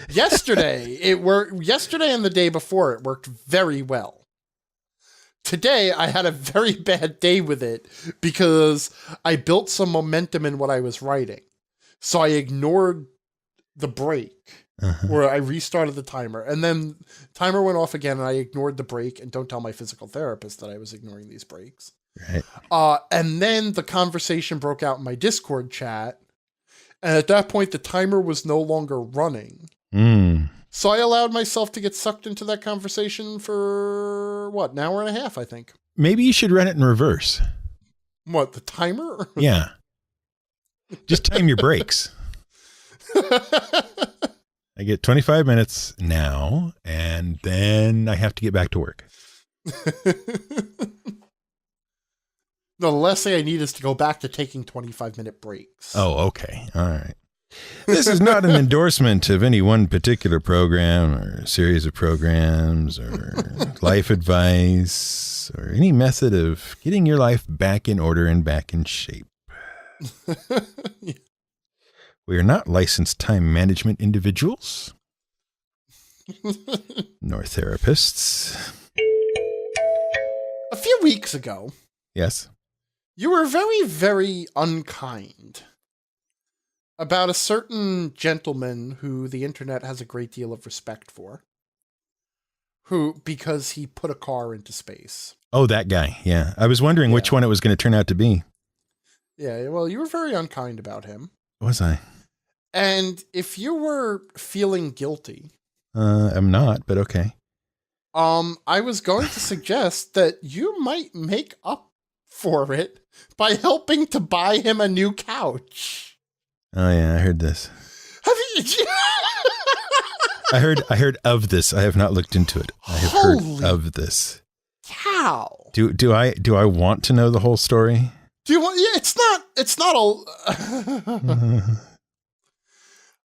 Yesterday and the day before it worked very well. Today I had a very bad day with it because I built some momentum in what I was writing. So I ignored the break where I restarted the timer, and then timer went off again and I ignored the break, and don't tell my physical therapist that I was ignoring these breaks. Right. And then the conversation broke out in my Discord chat, And at that point, the timer was no longer running. Mm. So I allowed myself to get sucked into that conversation for, what, an hour and a half, I think. Maybe you should run it in reverse. What, the timer? Yeah. Just time your breaks. I get 25 minutes now, and then I have to get back to work. No, the last thing I need is to go back to taking 25-minute breaks. Oh, okay. All right. This is not an endorsement of any one particular program or series of programs or life advice or any method of getting your life back in order and back in shape. Yeah. We are not licensed time management individuals, nor therapists. A few weeks ago, Yes. you were very, very unkind about a certain gentleman who the internet has a great deal of respect for, because he put a car into space. Oh, that guy. Yeah. I was wondering which one it was going to turn out to be. Yeah, well, you were very unkind about him. Was I? And if you were feeling guilty, I'm not, but okay. I was going to suggest that you might make up for it by helping to buy him a new couch. Oh yeah, I heard this. Have you? I heard of this. I have not looked into it. I have heard of this. Cow. Do I want to know the whole story? Do you want? Yeah, it's not a.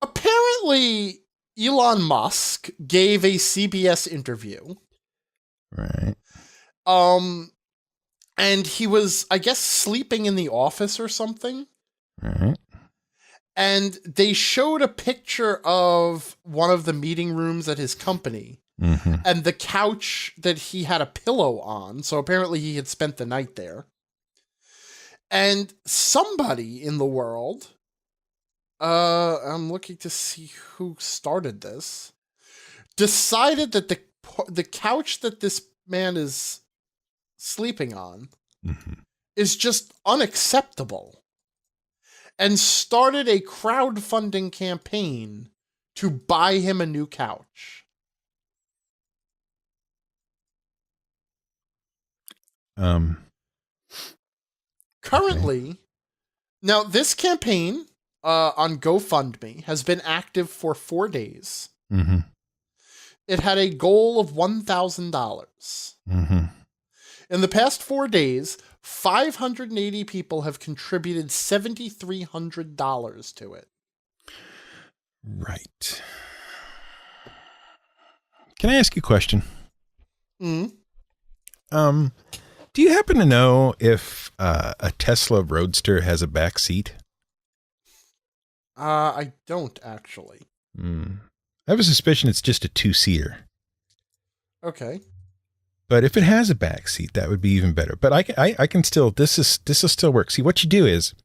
Apparently, Elon Musk gave a CBS interview. Right. And he was, I guess, sleeping in the office or something. Right. And they showed a picture of one of the meeting rooms at his company. Mm-hmm. And the couch that he had a pillow on. So apparently he had spent the night there. And somebody in the world, I'm looking to see who started this, decided that the couch that this man is sleeping on is just unacceptable, and started a crowdfunding campaign to buy him a new couch. Currently, now this campaign on GoFundMe has been active for 4 days. Mm-hmm. It had a goal of $1,000. Mm-hmm. In the past 4 days, 580 people have contributed $7,300 to it. Right. Can I ask you a question? Mm. Do you happen to know if a Tesla Roadster has a back seat? I don't actually. I have a suspicion it's just a 2-seater. Okay. But if it has a back seat, that would be even better. But I can still, this will still work. See, what you do is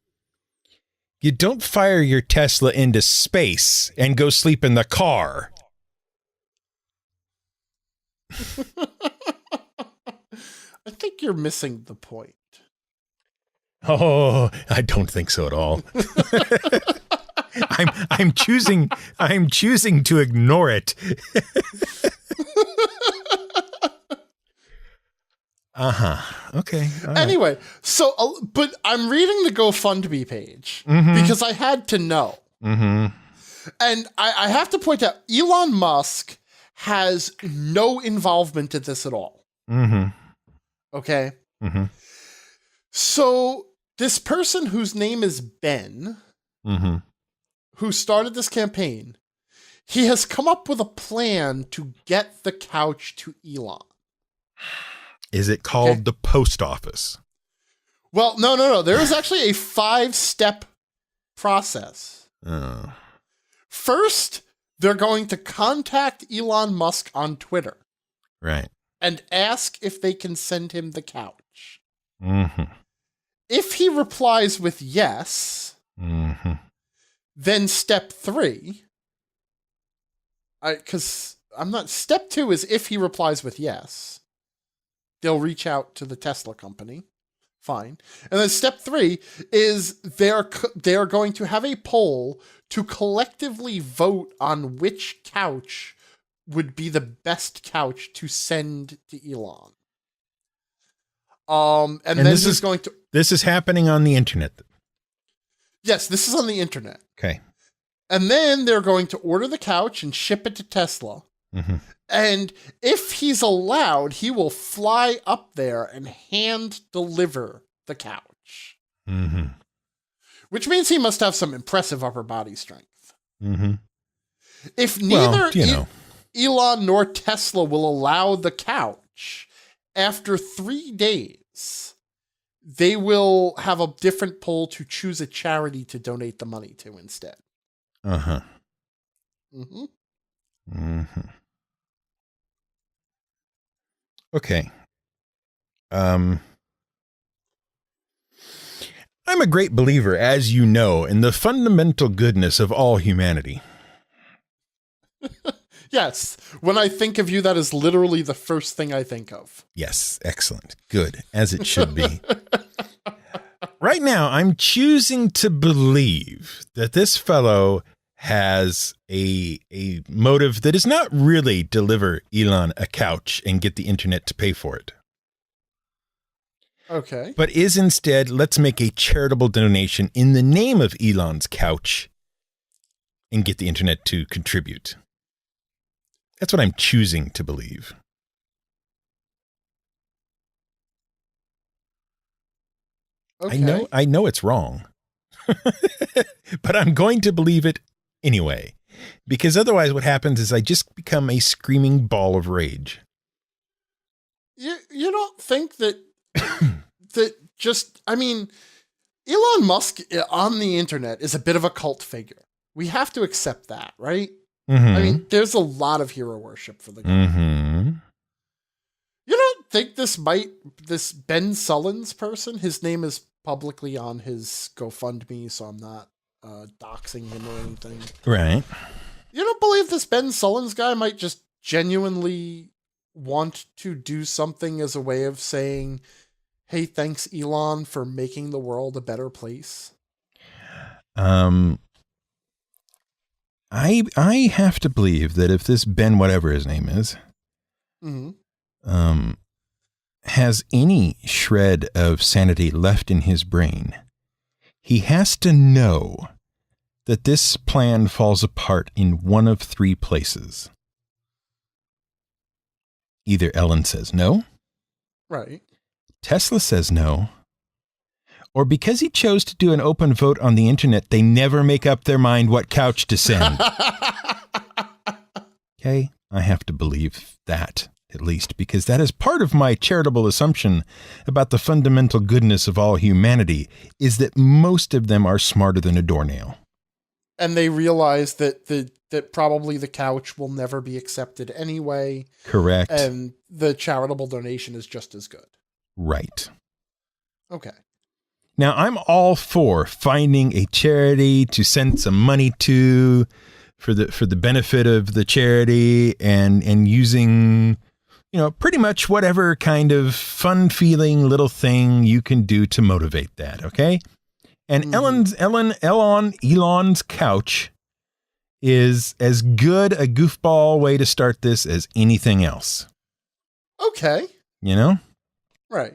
you don't fire your Tesla into space and go sleep in the car. I think you're missing the point. Oh, I don't think so at all. I'm choosing to ignore it. Okay. All Anyway, right. so, but I'm reading the GoFundMe page because I had to know. Mm-hmm. And I have to point out, Elon Musk has no involvement in this at all. Mm-hmm. Okay? Mm-hmm. So, this person whose name is Ben, who started this campaign, he has come up with a plan to get the couch to Elon. Is it called the post office? Well, no. There is actually a 5-step process. Oh. First, they're going to contact Elon Musk on Twitter. Right. And ask if they can send him the couch. Mm-hmm. If he replies with yes, then step 3, step 2 is if he replies with yes, they'll reach out to the Tesla company, Fine. And then step 3 is they are going to have a poll to collectively vote on which couch would be the best couch to send to Elon. And then this is happening on the internet. Yes, this is on the internet. Okay. And then they're going to order the couch and ship it to Tesla. Mm-hmm. And if he's allowed, he will fly up there and hand deliver the couch. Mm-hmm. Which means he must have some impressive upper body strength. Mm-hmm. If neither Elon nor Tesla will allow the couch, after 3 days, they will have a different poll to choose a charity to donate the money to instead. Uh-huh. Mm-hmm. Mm-hmm. Okay. I'm a great believer, as you know, in the fundamental goodness of all humanity. Yes. When I think of you, that is literally the first thing I think of. Yes. Excellent. Good. As it should be. Right now, I'm choosing to believe that this fellow has a motive that is not really deliver Elon a couch and get the internet to pay for it. Okay. But is instead, let's make a charitable donation in the name of Elon's couch and get the internet to contribute. That's what I'm choosing to believe. Okay. I know it's wrong, but I'm going to believe it anyway, because otherwise what happens is I just become a screaming ball of rage. You don't think that Elon Musk on the internet is a bit of a cult figure. We have to accept that, right? Mm-hmm. I mean, there's a lot of hero worship for the guy. Mm-hmm. You don't think this Ben Sullins person, his name is publicly on his GoFundMe, so I'm not doxing him or anything. Right. You don't believe this Ben Sullins guy might just genuinely want to do something as a way of saying, hey, thanks, Elon, for making the world a better place? I have to believe that if this Ben, whatever his name is, Mm-hmm. Has any shred of sanity left in his brain, he has to know that this plan falls apart in one of 3 places. Either Ellen says no, Right. Tesla says no, or because he chose to do an open vote on the internet, they never make up their mind what couch to send. Okay, I have to believe that, at least, because that is part of my charitable assumption about the fundamental goodness of all humanity, is that most of them are smarter than a doornail. And they realize that probably the couch will never be accepted anyway. Correct. And the charitable donation is just as good. Right. Okay. Now, I'm all for finding a charity to send some money to for the benefit of the charity and using, pretty much whatever kind of fun feeling little thing you can do to motivate that. Okay. And Elon's couch is as good a goofball way to start this as anything else. Okay. Right.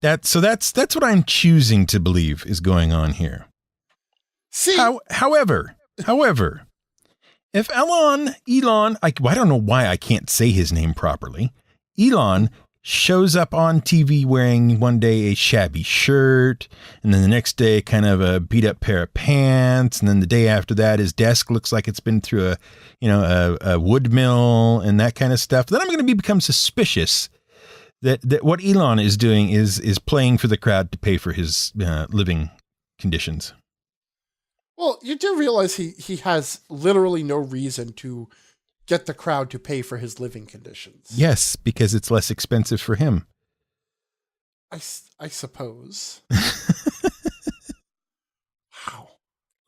That's what I'm choosing to believe is going on here. See, however, if Elon, I don't know why I can't say his name properly. Elon shows up on TV wearing one day a shabby shirt, and then the next day kind of a beat up pair of pants, and then the day after that his desk looks like it's been through a wood mill and that kind of stuff. Then I'm going to become suspicious that what Elon is doing is playing for the crowd to pay for his living conditions. Well, you do realize he has literally no reason to get the crowd to pay for his living conditions. Yes, because it's less expensive for him. I suppose. Wow.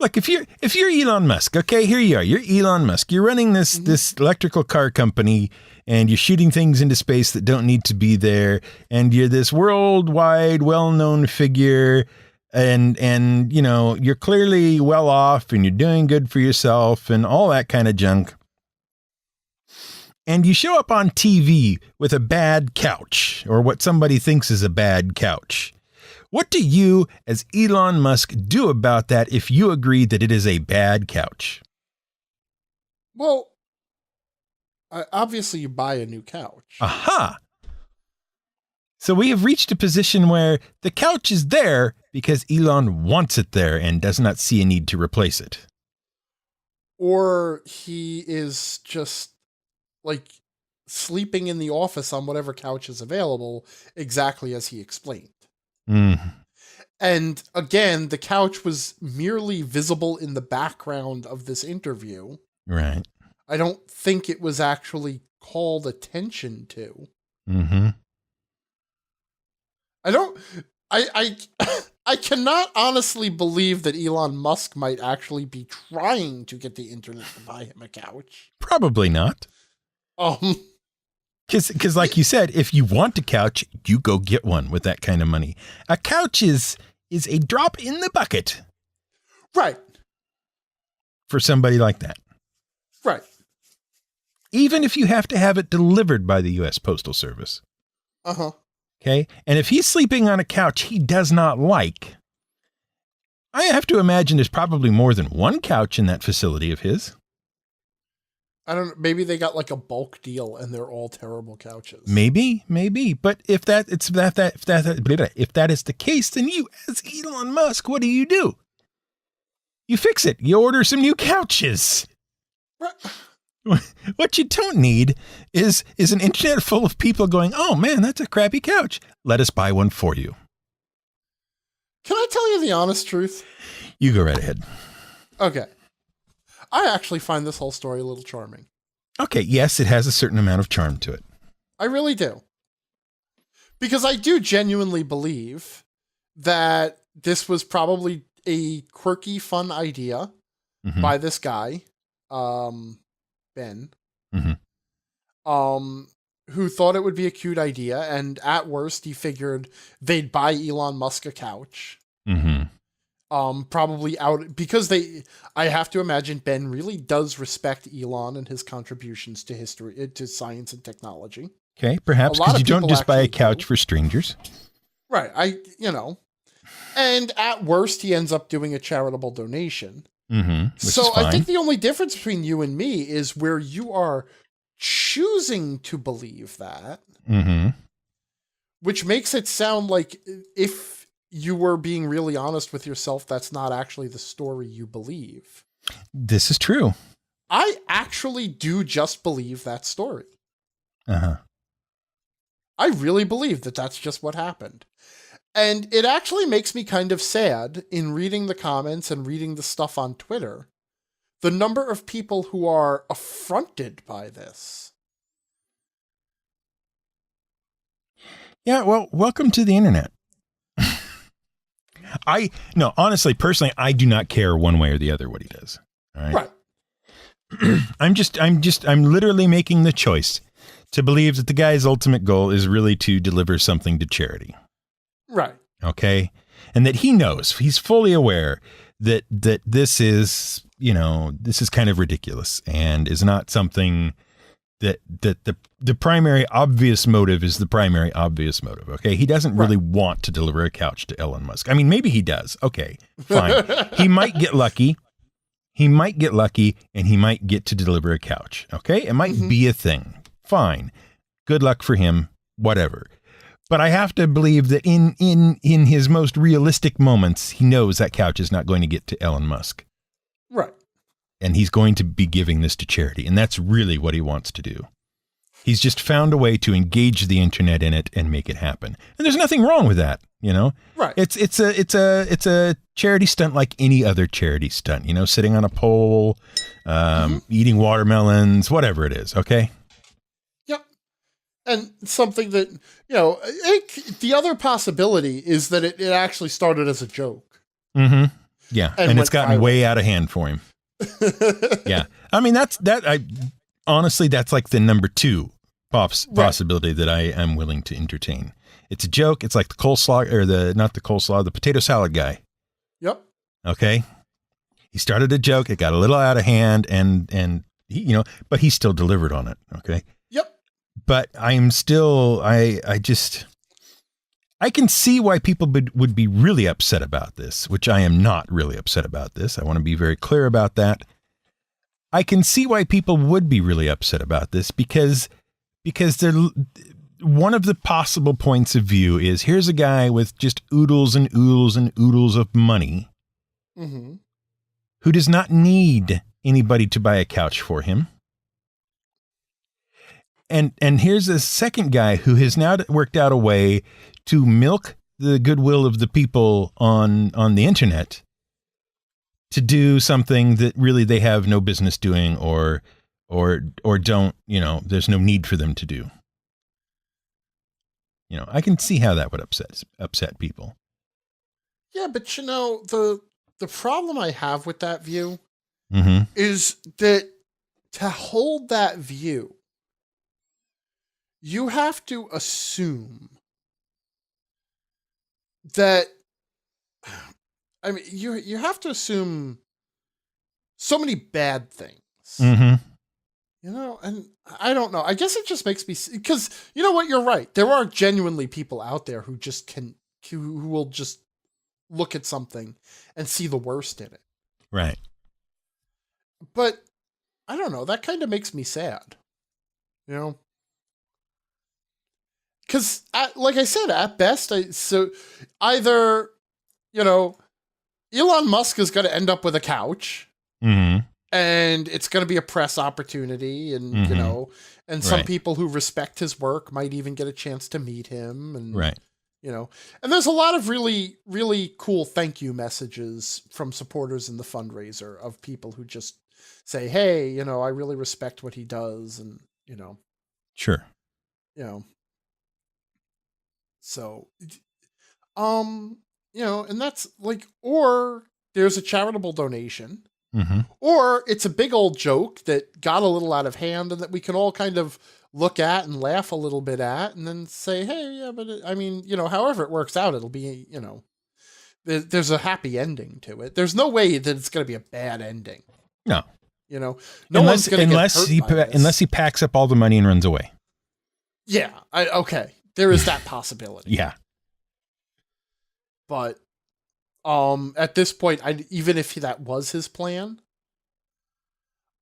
Look, if you're Elon Musk, okay, here you are. You're Elon Musk. You're running this electrical car company, and you're shooting things into space that don't need to be there, and you're this worldwide well-known figure, and you know, you're clearly well off and you're doing good for yourself and all that kind of junk. And you show up on TV with a bad couch, or what somebody thinks is a bad couch. What do you, as Elon Musk, do about that if you agree that it is a bad couch? Well, obviously you buy a new couch. Aha! So we have reached a position where the couch is there because Elon wants it there and does not see a need to replace it. Or he is just like sleeping in the office on whatever couch is available, exactly as he explained. And again, the couch was merely visible in the background of this interview. Right. I don't think it was actually called attention to. Mm-hmm. I cannot honestly believe that Elon Musk might actually be trying to get the internet to buy him a couch. Probably not. Because like you said, if you want a couch, you go get one with that kind of money. A couch is a drop in the bucket. Right. For somebody like that. Right. Even if you have to have it delivered by the U.S. Postal Service. Uh-huh. Okay. And if he's sleeping on a couch he does not like, I have to imagine there's probably more than one couch in that facility of his. I don't know. Maybe they got like a bulk deal and they're all terrible couches. Maybe. But if that is the case, then you, as Elon Musk, what do? You fix it. You order some new couches. Right. What you don't need is an internet full of people going, oh man, that's a crappy couch. Let us buy one for you. Can I tell you the honest truth? You go right ahead. Okay. I actually find this whole story a little charming. Okay, yes, it has a certain amount of charm to it. I really do. Because I do genuinely believe that this was probably a quirky, fun idea by this guy, Ben, who thought it would be a cute idea, and at worst, he figured they'd buy Elon Musk a couch. Probably out because I have to imagine Ben really does respect Elon and his contributions to history, to science and technology. Okay, perhaps because you don't just buy a couch for strangers. Right. And at worst, he ends up doing a charitable donation. So I think the only difference between you and me is where you are choosing to believe that, which makes it sound like if you were being really honest with yourself, that's not actually the story you believe. This is true. I actually do just believe that story. I really believe that that's just what happened. And it actually makes me kind of sad in reading the comments and reading the stuff on Twitter, the number of people who are affronted by this. Yeah, well, welcome to the internet. Honestly, personally, I do not care one way or the other what he does. All right. I'm literally making the choice to believe that the guy's ultimate goal is really to deliver something to charity. Right. Okay. And that he knows, he's fully aware that this is, this is kind of ridiculous and is not something that the primary obvious motive is the primary obvious motive. Okay. He doesn't really want to deliver a couch to Elon Musk. I mean, maybe he does. Okay, fine. He might get lucky. And he might get to deliver a couch. Okay. It might be a thing. Fine. Good luck for him. Whatever. But I have to believe that in his most realistic moments, he knows that couch is not going to get to Elon Musk. Right. And he's going to be giving this to charity. And that's really what he wants to do. He's just found a way to engage the internet in it and make it happen. And there's nothing wrong with that, Right. It's a charity stunt like any other charity stunt, sitting on a pole, eating watermelons, whatever it is. Okay. Yep. And something that, the other possibility is that it actually started as a joke. Yeah. And it's gotten way out of hand for him. Yeah. I mean, honestly, that's like the number 2 possibility that I am willing to entertain. It's a joke. It's like the coleslaw, or the potato salad guy. Yep. Okay. He started a joke. It got a little out of hand, and he, but he still delivered on it. Okay. Yep. But I'm still, I can see why people would be really upset about this, which I am not really upset about this. I want to be very clear about that. I can see why people would be really upset about this because they're, one of the possible points of view is, here's a guy with just oodles and oodles and oodles of money, mm-hmm. who does not need anybody to buy a couch for him. And here's a second guy who has now worked out a way to milk the goodwill of the people on the internet to do something that really they have no business doing, or don't, there's no need for them to do. I can see how that would upset people. Yeah, but the problem I have with that view mm-hmm. is that to hold that view, you have to assume that, you have to assume so many bad things. Mm-hmm. And I don't know. I guess it just makes me, because you know what, you're right. There are genuinely people out there who who will just look at something and see the worst in it. Right. But I don't know. That kind of makes me sad. Because, like I said, at best, either, Elon Musk is going to end up with a couch, mm-hmm. and it's going to be a press opportunity, and, mm-hmm. And some people who respect his work might even get a chance to meet him. And, right. And there's a lot of really, really cool thank you messages from supporters in the fundraiser of people who just say, hey, I really respect what he does. And, Sure. So, and that's like, or there's a charitable donation, mm-hmm. or it's a big old joke that got a little out of hand and that we can all kind of look at and laugh a little bit at, and then say, hey, yeah, but however it works out, it'll be, there's a happy ending to it. There's no way that it's going to be a bad ending. No. No one's going to get hurt unless he packs up all the money and runs away. Yeah. Okay. There is that possibility. Yeah. But at this point, even if that was his plan,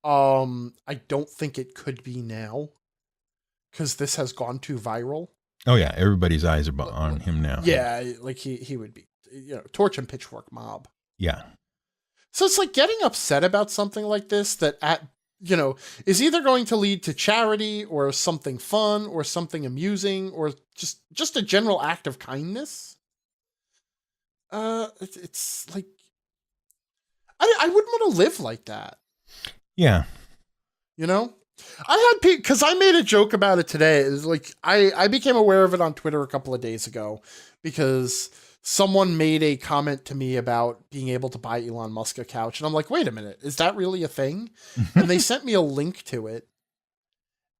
I don't think it could be now, because this has gone too viral. Oh yeah, everybody's eyes are on him now. Yeah, like he would be, torch and pitchfork mob. Yeah. So it's like getting upset about something like this that is either going to lead to charity or something fun or something amusing or just a general act of kindness. It's like, I wouldn't want to live like that. Yeah. I had because I made a joke about it today. It's like, I became aware of it on Twitter a couple of days ago because someone made a comment to me about being able to buy Elon Musk a couch. And I'm like, wait a minute, is that really a thing? And they sent me a link to it.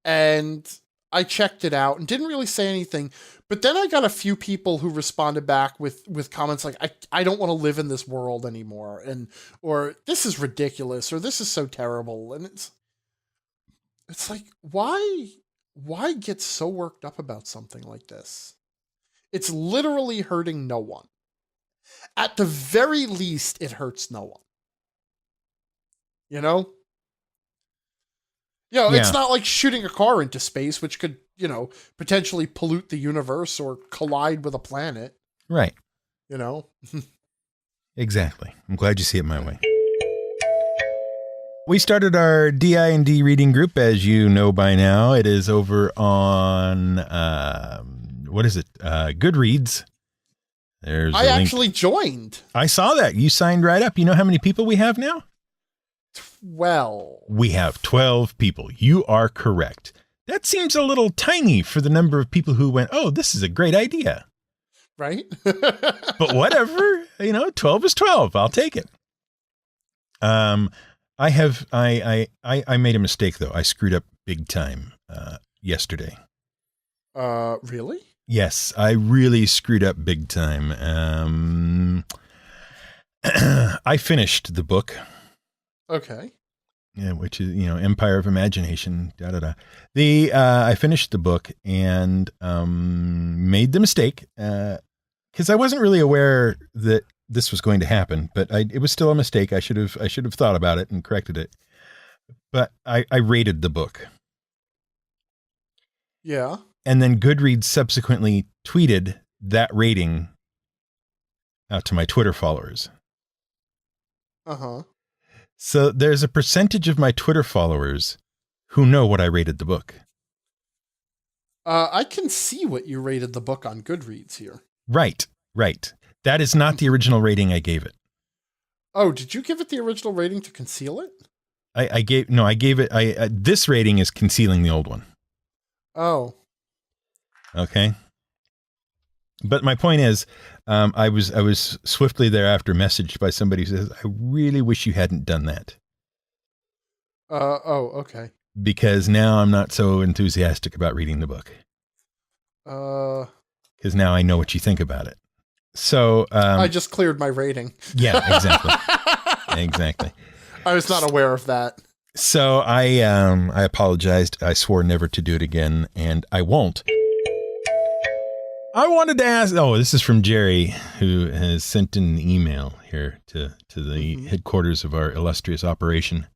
And I checked it out and didn't really say anything. But then I got a few people who responded back with comments like, I don't want to live in this world anymore. Or this is ridiculous, or this is so terrible. And it's like, why get so worked up about something like this? It's literally hurting no one. At the very least, it hurts no one. It's not like shooting a car into space, which could, potentially pollute the universe or collide with a planet. Right. Exactly. I'm glad you see it my way. We started our DI&D reading group, as you know by now. It is over on, what is it? Goodreads. I actually joined. I saw that. You signed right up. You know how many people we have now? 12. We have 12 people. You are correct. That seems a little tiny for the number of people who went, oh, this is a great idea. Right? But whatever, 12 is 12. I'll take it. I made a mistake though. I screwed up big time. yesterday. Really? Yes, I really screwed up big time. I finished the book. Okay. Yeah, which is, Empire of Imagination, I finished the book and made the mistake because I wasn't really aware that this was going to happen, but it was still a mistake. I should have thought about it and corrected it. But I rated the book. Yeah. And then Goodreads subsequently tweeted that rating out to my Twitter followers. Uh-huh. So there's a percentage of my Twitter followers who know what I rated the book. I can see what you rated the book on Goodreads here. Right. That is not the original rating I gave it. Oh, did you give it the original rating to conceal it? I gave it, this rating is concealing the old one. Oh. Okay. But my point is, I was swiftly thereafter messaged by somebody who says, I really wish you hadn't done that. Oh, okay. Because now I'm not so enthusiastic about reading the book. Because now I know what you think about it. So I just cleared my rating. Yeah, exactly. Exactly. I was not aware of that. So I apologized. I swore never to do it again, and I won't. I wanted to ask. Oh, this is from Jerry, who has sent in an email here to the headquarters of our illustrious operation.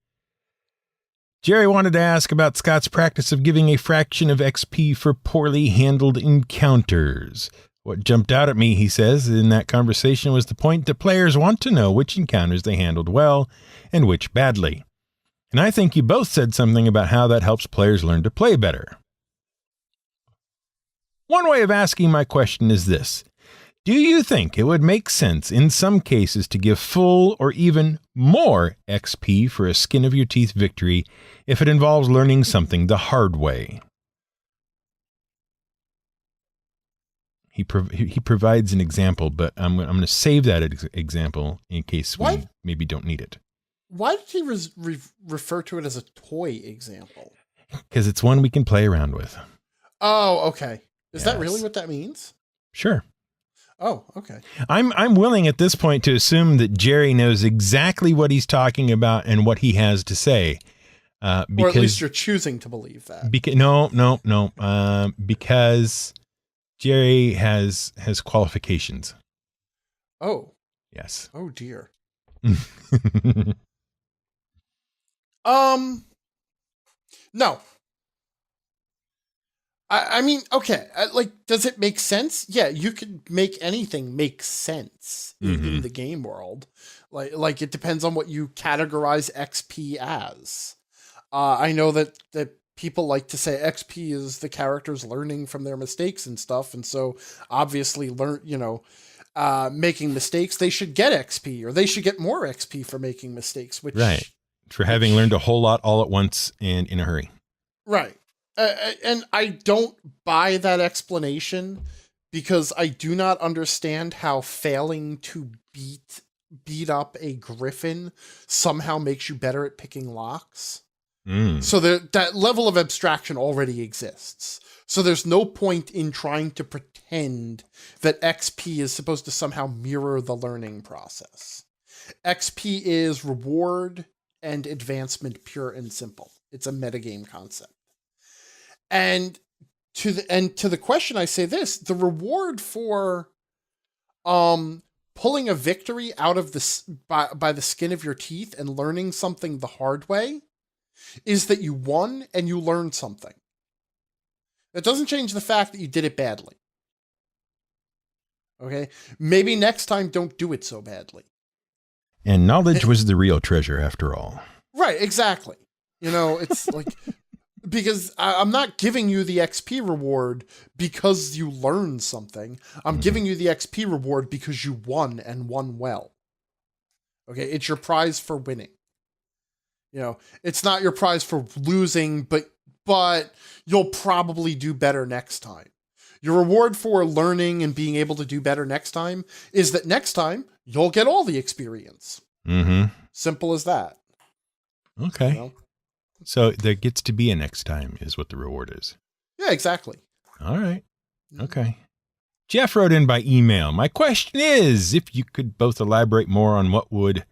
Jerry wanted to ask about Scott's practice of giving a fraction of XP for poorly handled encounters. What jumped out at me, he says, in that conversation was the point that players want to know which encounters they handled well and which badly. And I think you both said something about how that helps players learn to play better. One way of asking my question is this. Do you think it would make sense in some cases to give full or even more XP for a skin of your teeth victory if it involves learning something the hard way? He provides an example, but I'm going to save that example in case we maybe don't need it. Why did he refer to it as a toy example? Because it's one we can play around with. Oh, okay. Is Yes. that really what that means? Sure. Oh, okay. I'm willing at this point to assume that Jerry knows exactly what he's talking about and what he has to say. Because, or at least you're choosing to believe that. No. Because Jerry has qualifications. Oh. Yes. Oh dear. No. I mean, okay. Does it make sense? Yeah, you could make anything make sense in the game world. Like it depends on what you categorize XP as. I know that people like to say XP is the characters learning from their mistakes and stuff, and so obviously making mistakes, they should get XP, or they should get more XP for making mistakes. Right. For having learned a whole lot all at once and in a hurry. Right. And I don't buy that explanation because I do not understand how failing to beat up a griffin somehow makes you better at picking locks. So that level of abstraction already exists. So there's no point in trying to pretend that XP is supposed to somehow mirror the learning process. XP is reward and advancement, pure and simple. It's a metagame concept. And to the question, I say this: the reward for pulling a victory out of by the skin of your teeth and learning something the hard way is that you won and you learned something. That doesn't change the fact that you did it badly. Okay? Maybe next time don't do it so badly. And knowledge was the real treasure after all. Right, exactly. It's like, because I'm not giving you the XP reward because you learned something. I'm giving you the XP reward because you won and won well. Okay, it's your prize for winning. It's not your prize for losing, but you'll probably do better next time. Your reward for learning and being able to do better next time is that next time you'll get all the experience. Simple as that. Okay. So there gets to be a next time is what the reward is. Yeah, exactly. All right. Okay. Jeff wrote in by email. My question is, if you could both elaborate more on what would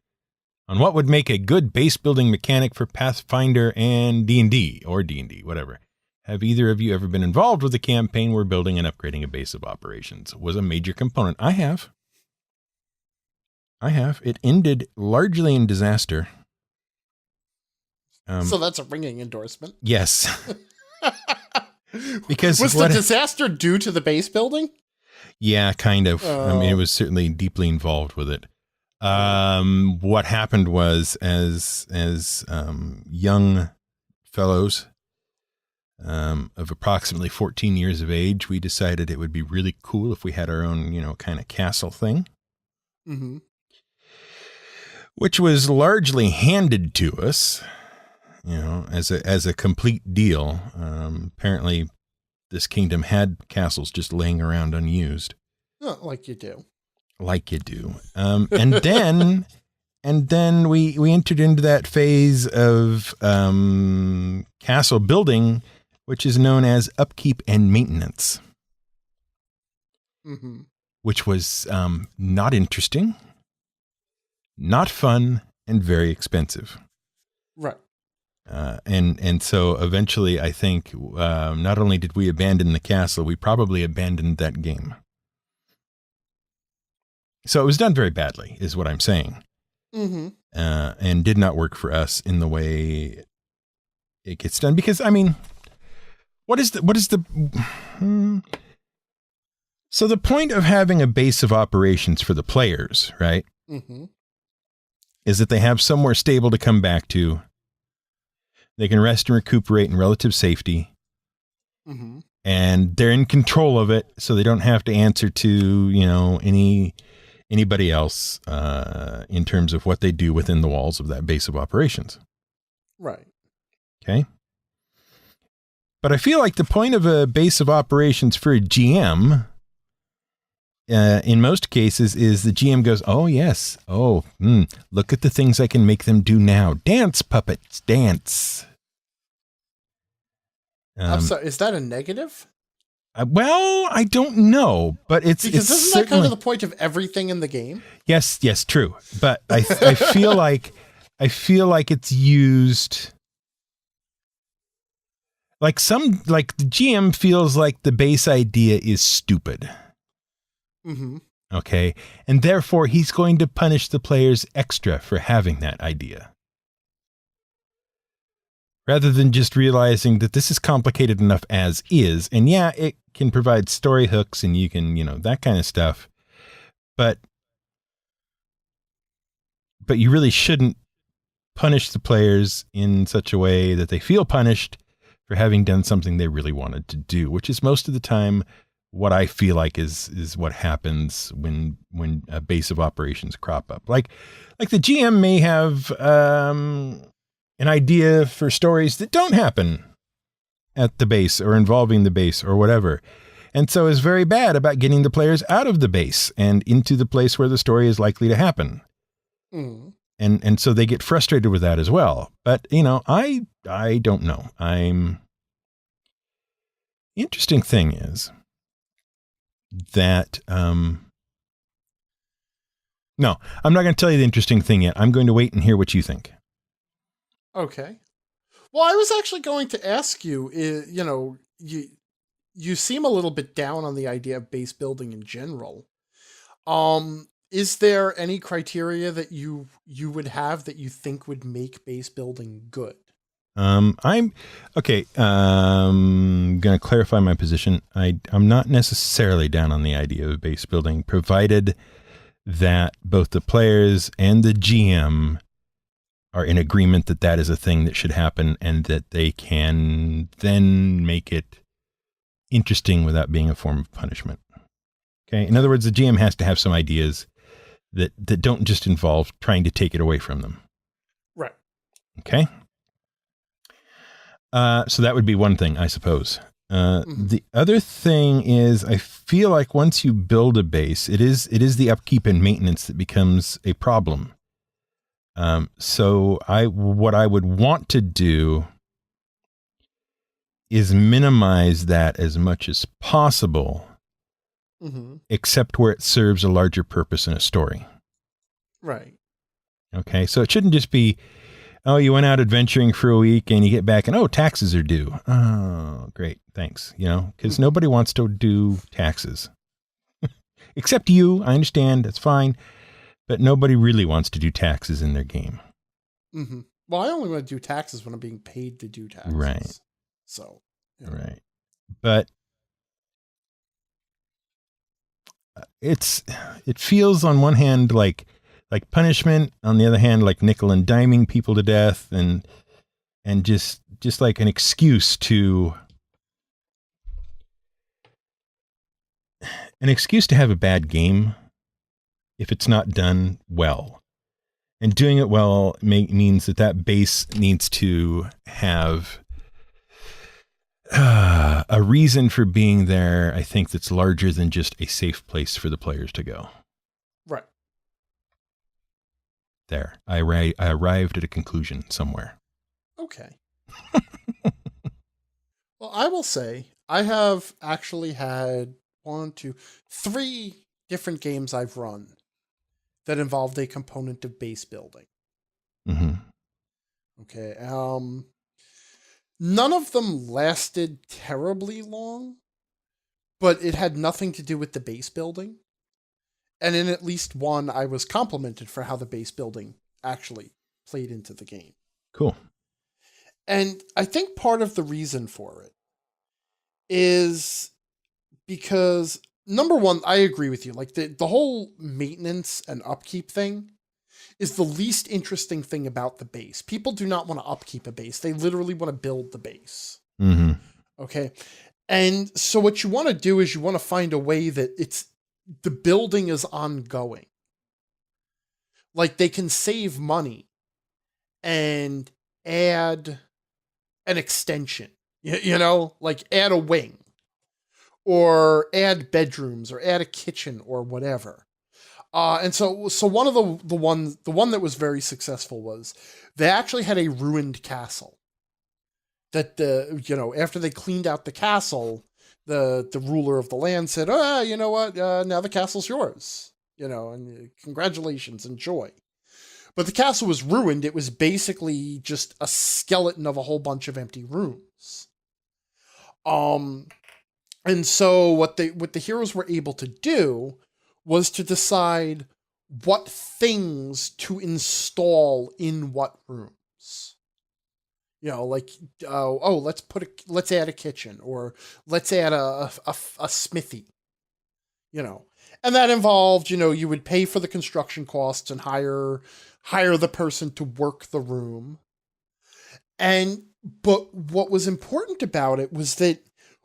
make a good base building mechanic for Pathfinder and D&D, or D&D, whatever. Have either of you ever been involved with a campaign where building and upgrading a base of operations was a major component? I have. It ended largely in disaster. So that's a ringing endorsement. Yes. Because was the disaster due to the base building? Yeah, kind of. I mean, it was certainly deeply involved with it. What happened was, as young fellows of approximately 14 years of age, we decided it would be really cool if we had our own, kind of castle thing. Mm-hmm. Which was largely handed to us, as a complete deal. Apparently, this kingdom had castles just laying around unused. Oh, like you do. And then we entered into that phase of castle building, which is known as upkeep and maintenance, mm-hmm. which was not interesting, not fun, and very expensive. Right. And so eventually, I think not only did we abandon the castle, we probably abandoned that game. So it was done very badly, is what I'm saying. Mm-hmm. And did not work for us in the way it gets done. Because, I mean, so the point of having a base of operations for the players, right? Mm-hmm. Is that they have somewhere stable to come back to. They can rest and recuperate in relative safety. Mm-hmm. And they're in control of it, so they don't have to answer to, anybody else in terms of what they do within the walls of that base of operations. Right. Okay. But I feel like the point of a base of operations for a GM, in most cases, is the GM goes, oh, yes. Oh, look at the things I can make them do now. Dance, puppets, dance. I'm sorry, is that a negative? Well, I don't know, but it's isn't that kind of the point of everything in the game? Yes, true. But I feel like it's used like the GM feels like the base idea is stupid. Mm-hmm. Okay, and therefore he's going to punish the players extra for having that idea, rather than just realizing that this is complicated enough as is. And yeah, it can provide story hooks and you can, that kind of stuff. But you really shouldn't punish the players in such a way that they feel punished for having done something they really wanted to do, which is most of the time what I feel like is what happens when a base of operations crop up. Like the GM may have, an idea for stories that don't happen at the base or involving the base or whatever. And so is very bad about getting the players out of the base and into the place where the story is likely to happen. Mm. And so they get frustrated with that as well. But, I don't know. Interesting thing is that, no, I'm not going to tell you the interesting thing yet. I'm going to wait and hear what you think. Okay. Well, I was actually going to ask you, you seem a little bit down on the idea of base building in general. Is there any criteria that you would have that you think would make base building good? I'm going to clarify my position. I'm not necessarily down on the idea of base building, provided that both the players and the GM are in agreement that that is a thing that should happen and that they can then make it interesting without being a form of punishment. Okay. In other words, the GM has to have some ideas that don't just involve trying to take it away from them. Right. Okay. So that would be one thing, I suppose. The other thing is, I feel like once you build a base, it is the upkeep and maintenance that becomes a problem. So what I would want to do is minimize that as much as possible, except where it serves a larger purpose in a story. Right. Okay, so it shouldn't just be, oh, you went out adventuring for a week and you get back and, oh, taxes are due. Oh, great, thanks. You know, because nobody wants to do taxes. Except you, I understand, that's fine. But nobody really wants to do taxes in their game. Mm-hmm. Well, I only want to do taxes when I'm being paid to do taxes. Right. So. Yeah. Right. But it feels on one hand like punishment, on the other hand like nickel and diming people to death, and just like an excuse to have a bad game if it's not done well. And doing it well means that base needs to have a reason for being there, I think, that's larger than just a safe place for the players to go. Right. There. I arrived at a conclusion somewhere. Okay. Well, I will say I have actually had 3 different games I've run that involved a component of base building. Mm-hmm. Okay. None of them lasted terribly long, but it had nothing to do with the base building. And in at least one, I was complimented for how the base building actually played into the game. Cool. And I think part of the reason for it is because, number one, I agree with you. Like the whole maintenance and upkeep thing is the least interesting thing about the base. People do not want to upkeep a base. They literally want to build the base. Mm-hmm. Okay. And so what you want to do is you want to find a way that the building is ongoing. Like they can save money and add an extension, you know, like add a wing or add bedrooms or add a kitchen or whatever. And so one of the one that was very successful was they actually had a ruined castle that after they cleaned out the castle, the ruler of the land said, you know what? Now the castle's yours, and congratulations, enjoy. But the castle was ruined. It was basically just a skeleton of a whole bunch of empty rooms. And so what the heroes were able to do was to decide what things to install in what rooms. Like, let's add a kitchen, or let's add a smithy. And that involved, you would pay for the construction costs and hire the person to work the room. But what was important about it was that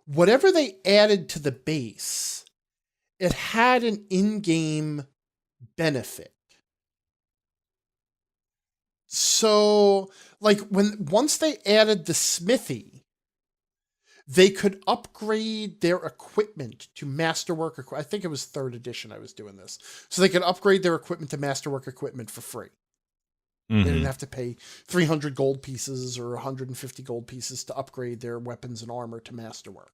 whatever they added to the base, it had an in-game benefit. So, like, once they added the smithy, they could upgrade their equipment to Masterwork. I think it was 3rd edition I was doing this. So they could upgrade their equipment to Masterwork equipment for free. Mm-hmm. They didn't have to pay 300 gold pieces or 150 gold pieces to upgrade their weapons and armor to Masterwork.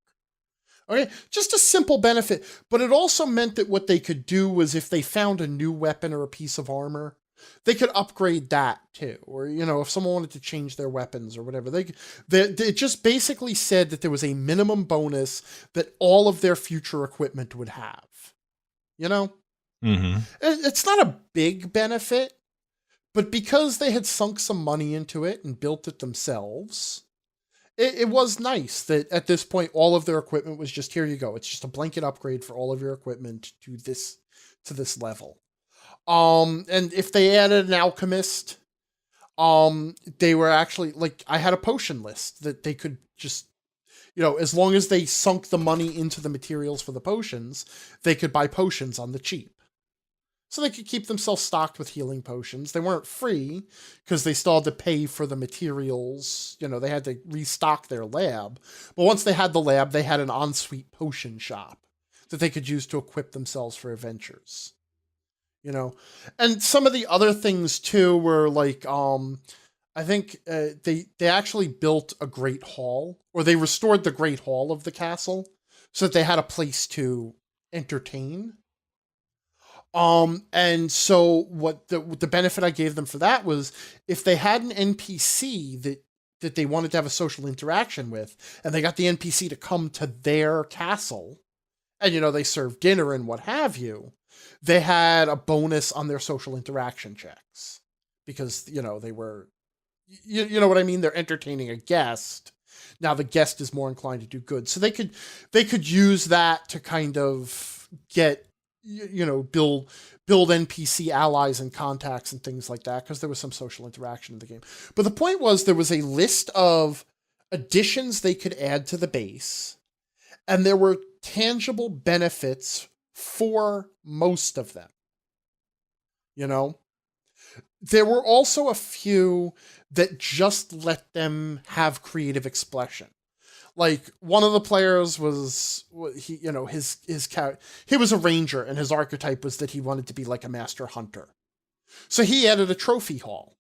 Okay, just a simple benefit. But it also meant that what they could do was if they found a new weapon or a piece of armor, they could upgrade that too. Or, if someone wanted to change their weapons or whatever, it just basically said that there was a minimum bonus that all of their future equipment would have. Mm-hmm. It's not a big benefit, but because they had sunk some money into it and built it themselves, it was nice that at this point, all of their equipment was just, here you go. It's just a blanket upgrade for all of your equipment to this level. And if they added an alchemist, they were actually, like, I had a potion list that they could just, as long as they sunk the money into the materials for the potions, they could buy potions on the cheap. So they could keep themselves stocked with healing potions. They weren't free because they still had to pay for the materials. They had to restock their lab. But once they had the lab, they had an ensuite potion shop that they could use to equip themselves for adventures. And some of the other things too were like, I think they actually built a great hall, or they restored the great hall of the castle, so that they had a place to entertain. And so what the benefit I gave them for that was, if they had an NPC that they wanted to have a social interaction with, and they got the NPC to come to their castle, and they served dinner and what have you, they had a bonus on their social interaction checks, because they were, you know what I mean, they're entertaining a guest. Now the guest is more inclined to do good, so they could use that to kind of get, build NPC allies and contacts and things like that, because there was some social interaction in the game. But the point was, there was a list of additions they could add to the base, and there were tangible benefits for most of them. There were also a few that just let them have creative expression. Like, one of the players was, he was a ranger, and his archetype was that he wanted to be like a master hunter. So he added a trophy hall.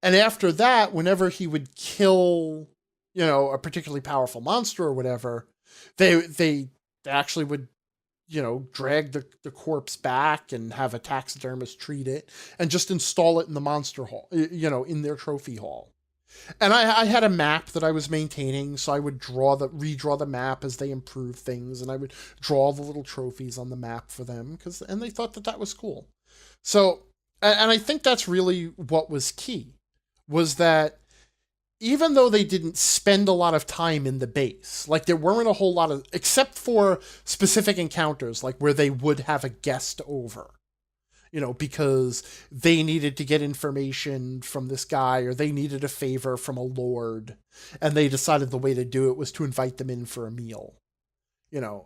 And after that, whenever he would kill, a particularly powerful monster or whatever, they actually would, drag the corpse back and have a taxidermist treat it and just install it in the monster hall, in their trophy hall. And I had a map that I was maintaining, so I would redraw the map as they improve things, and I would draw the little trophies on the map for them, and they thought that was cool. So, and I think that's really what was key, was that even though they didn't spend a lot of time in the base, like there weren't a whole lot of, except for specific encounters, like where they would have a guest over, because they needed to get information from this guy, or they needed a favor from a lord, and they decided the way to do it was to invite them in for a meal.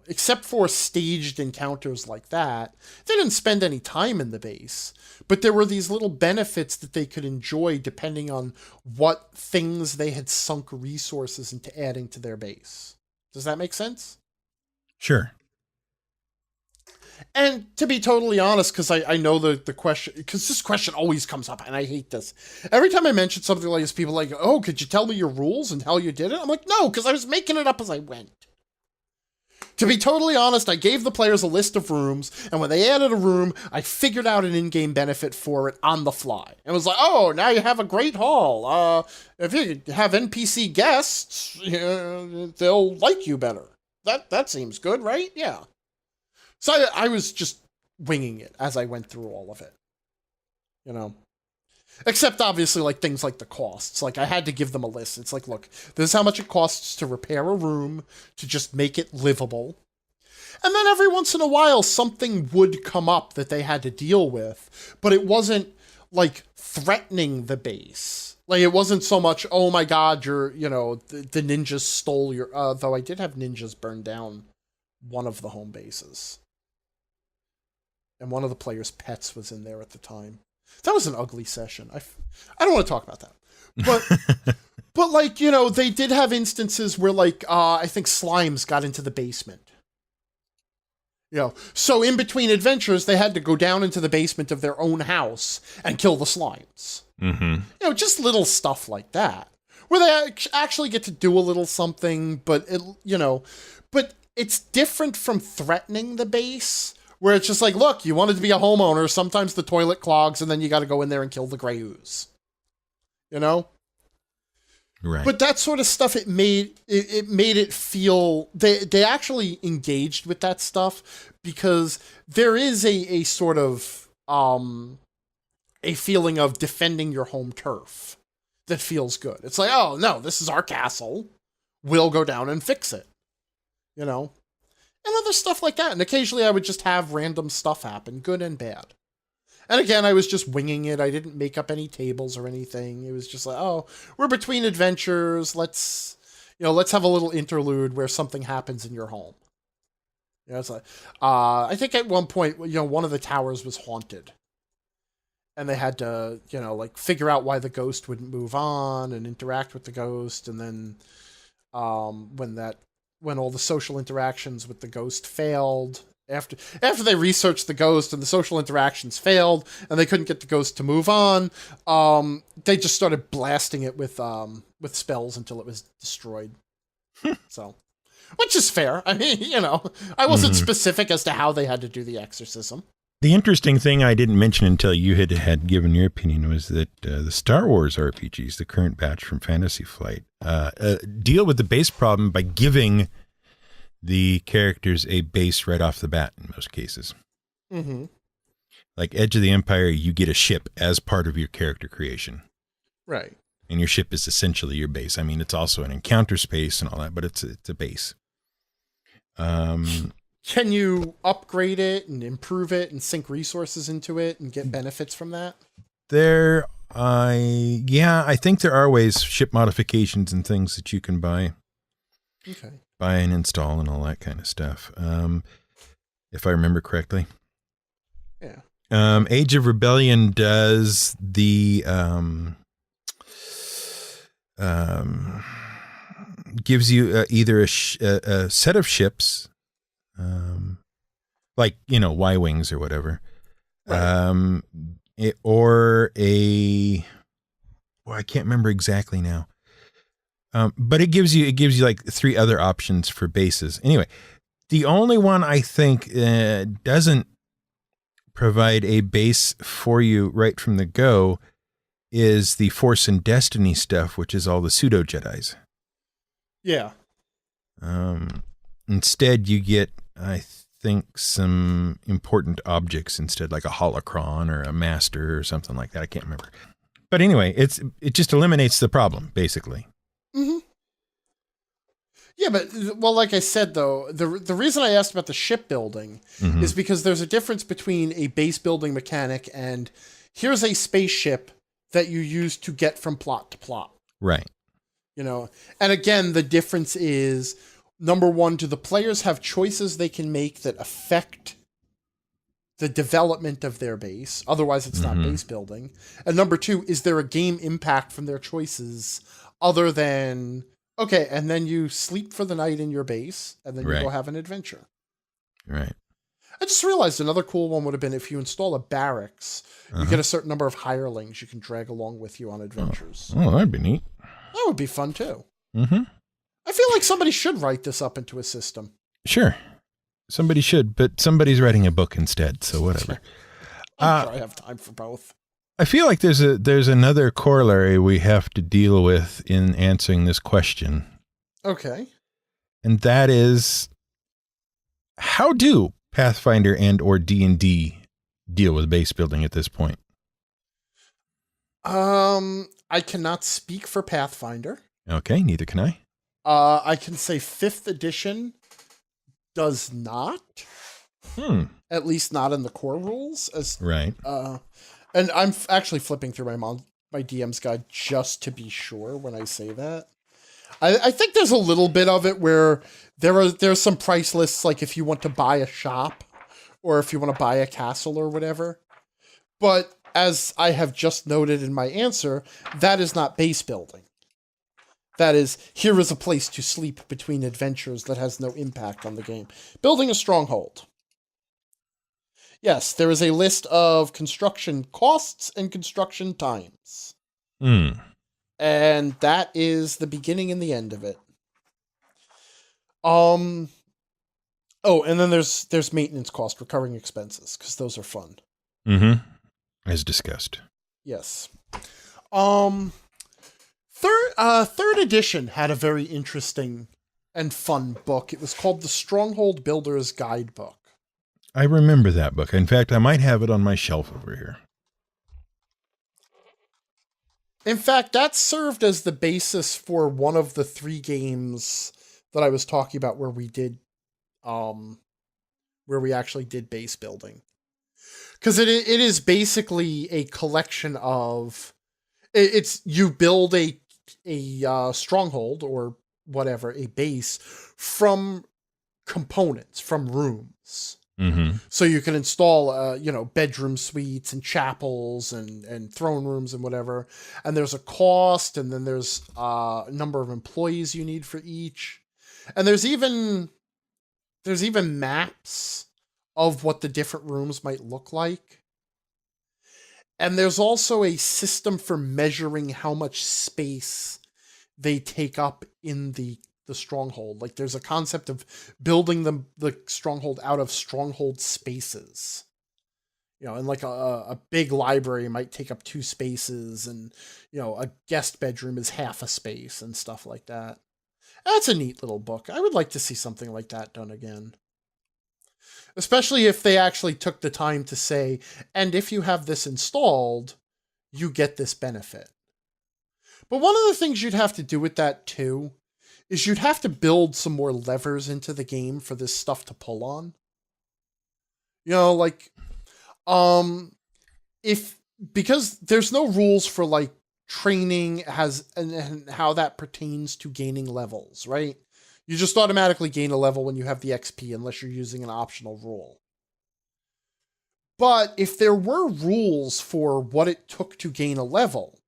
Except for staged encounters like that, they didn't spend any time in the base, but there were these little benefits that they could enjoy depending on what things they had sunk resources into adding to their base. Does that make sense? Sure. And to be totally honest, because I know the question, because this question always comes up, and I hate this. Every time I mention something like this, people are like, oh, could you tell me your rules and how you did it? I'm like, no, because I was making it up as I went. To be totally honest, I gave the players a list of rooms, and when they added a room, I figured out an in-game benefit for it on the fly. It was like, oh, now you have a great hall. If you have NPC guests, they'll like you better. That seems good, right? Yeah. So I was just winging it as I went through all of it. Except obviously like things like the costs. Like I had to give them a list. It's like, look, this is how much it costs to repair a room, to just make it livable. And then every once in a while, something would come up that they had to deal with, but it wasn't like threatening the base. Like it wasn't so much, oh my God, the ninjas stole your, though I did have ninjas burn down one of the home bases. And one of the players' pets was in there at the time. That was an ugly session. I don't want to talk about that. But but like, they did have instances where like I think slimes got into the basement. So in between adventures, they had to go down into the basement of their own house and kill the slimes. Mm-hmm. Just little stuff like that, where they actually get to do a little something, but but it's different from threatening the base, where it's just like, look, you wanted to be a homeowner, sometimes the toilet clogs, and then you got to go in there and kill the gray ooze. Right. But that sort of stuff, it made it feel, they actually engaged with that stuff, because there is a sort of a feeling of defending your home turf that feels good. It's like, oh no, this is our castle. We'll go down and fix it. And other stuff like that. And occasionally I would just have random stuff happen, good and bad. And again, I was just winging it. I didn't make up any tables or anything. It was just like, oh, we're between adventures. Let's have a little interlude where something happens in your home. It's like, I think at one point, one of the towers was haunted. And they had to, figure out why the ghost wouldn't move on and interact with the ghost. And then when all the social interactions with the ghost failed, After they researched the ghost and the social interactions failed and they couldn't get the ghost to move on, they just started blasting it with spells until it was destroyed. So, which is fair. I mean, I wasn't specific as to how they had to do the exorcism. The interesting thing I didn't mention until you had given your opinion was that the Star Wars RPGs, the current batch from Fantasy Flight, deal with the base problem by giving the characters a base right off the bat in most cases. Mm-hmm. Like Edge of the Empire, you get a ship as part of your character creation. Right. And your ship is essentially your base. I mean, it's also an encounter space and all that, but it's a base. Can you upgrade it and improve it and sink resources into it and get benefits from that? I think there are ways, ship modifications and things that you can buy. Okay. Buy and install and all that kind of stuff. If I remember correctly. Yeah. Age of Rebellion does the gives you either a set of ships, like Y-wings or whatever, Right. or I can't remember exactly now. But it gives you like 3 other options for bases. Anyway, the only one I think doesn't provide a base for you right from the go is the Force and Destiny stuff, which is all the pseudo Jedis. Yeah. Instead, you get, I think, some important objects instead, like a holocron or a master or something like that. I can't remember. But anyway, it just eliminates the problem, basically. Mm-hmm. Yeah, but, well, like I said, though, the reason I asked about the shipbuilding is because there's a difference between a base building mechanic and here's a spaceship that you use to get from plot to plot. Right. And again, the difference is, number one, do the players have choices they can make that affect the development of their base? Otherwise, it's not base building. And number two, is there a game impact from their choices other than, okay, and then you sleep for the night in your base, and then you go have an adventure. Right. I just realized another cool one would have been if you install a barracks, you get a certain number of hirelings you can drag along with you on adventures. Oh, that'd be neat. That would be fun, too. Mm-hmm. I feel like somebody should write this up into a system. Sure. Somebody should, but somebody's writing a book instead, so whatever. I'm sure I have time for both. I feel like there's another corollary we have to deal with in answering this question. Okay. And that is, how do Pathfinder and or D&D deal with base building at this point? I cannot speak for Pathfinder. Okay, neither can I. I can say 5th edition does not. At least not in the core rules. Right. And I'm actually flipping through my DM's guide just to be sure when I say that. I think there's a little bit of it where there's some price lists, like if you want to buy a shop or if you want to buy a castle or whatever. But as I have just noted in my answer, that is not base building. That is, here is a place to sleep between adventures that has no impact on the game. Building a stronghold. Yes, there is a list of construction costs and construction times. And that is the beginning and the end of it. Oh, and then there's maintenance cost, recurring expenses, because those are fun. As discussed. Yes. Third edition had a very interesting and fun book. It was called the Stronghold Builder's Guidebook. I remember that book. In fact, I might have it on my shelf over here. In fact, that served as the basis for one of the 3 games that I was talking about where we actually did base building. Because it is basically a collection of, you build a stronghold or whatever, a base from components, from rooms. So you can install, bedroom suites and chapels and throne rooms and whatever. And there's a cost, and then there's a number of employees you need for each. And there's even maps of what the different rooms might look like. And there's also a system for measuring how much space they take up in the stronghold. Like there's a concept of building the stronghold out of stronghold spaces. You know, and like a big library might take up 2 spaces, and you know, a guest bedroom is half a space and stuff like that. That's a neat little book. I would like to see something like that done again. Especially if they actually took the time to say, and if you have this installed, you get this benefit. But one of the things you'd have to do with that too is you'd have to build some more levers into the game for this stuff to pull on. You know, like, because there's no rules for like training and how that pertains to gaining levels, right? You just automatically gain a level when you have the XP unless you're using an optional rule. But if there were rules for what it took to gain a level,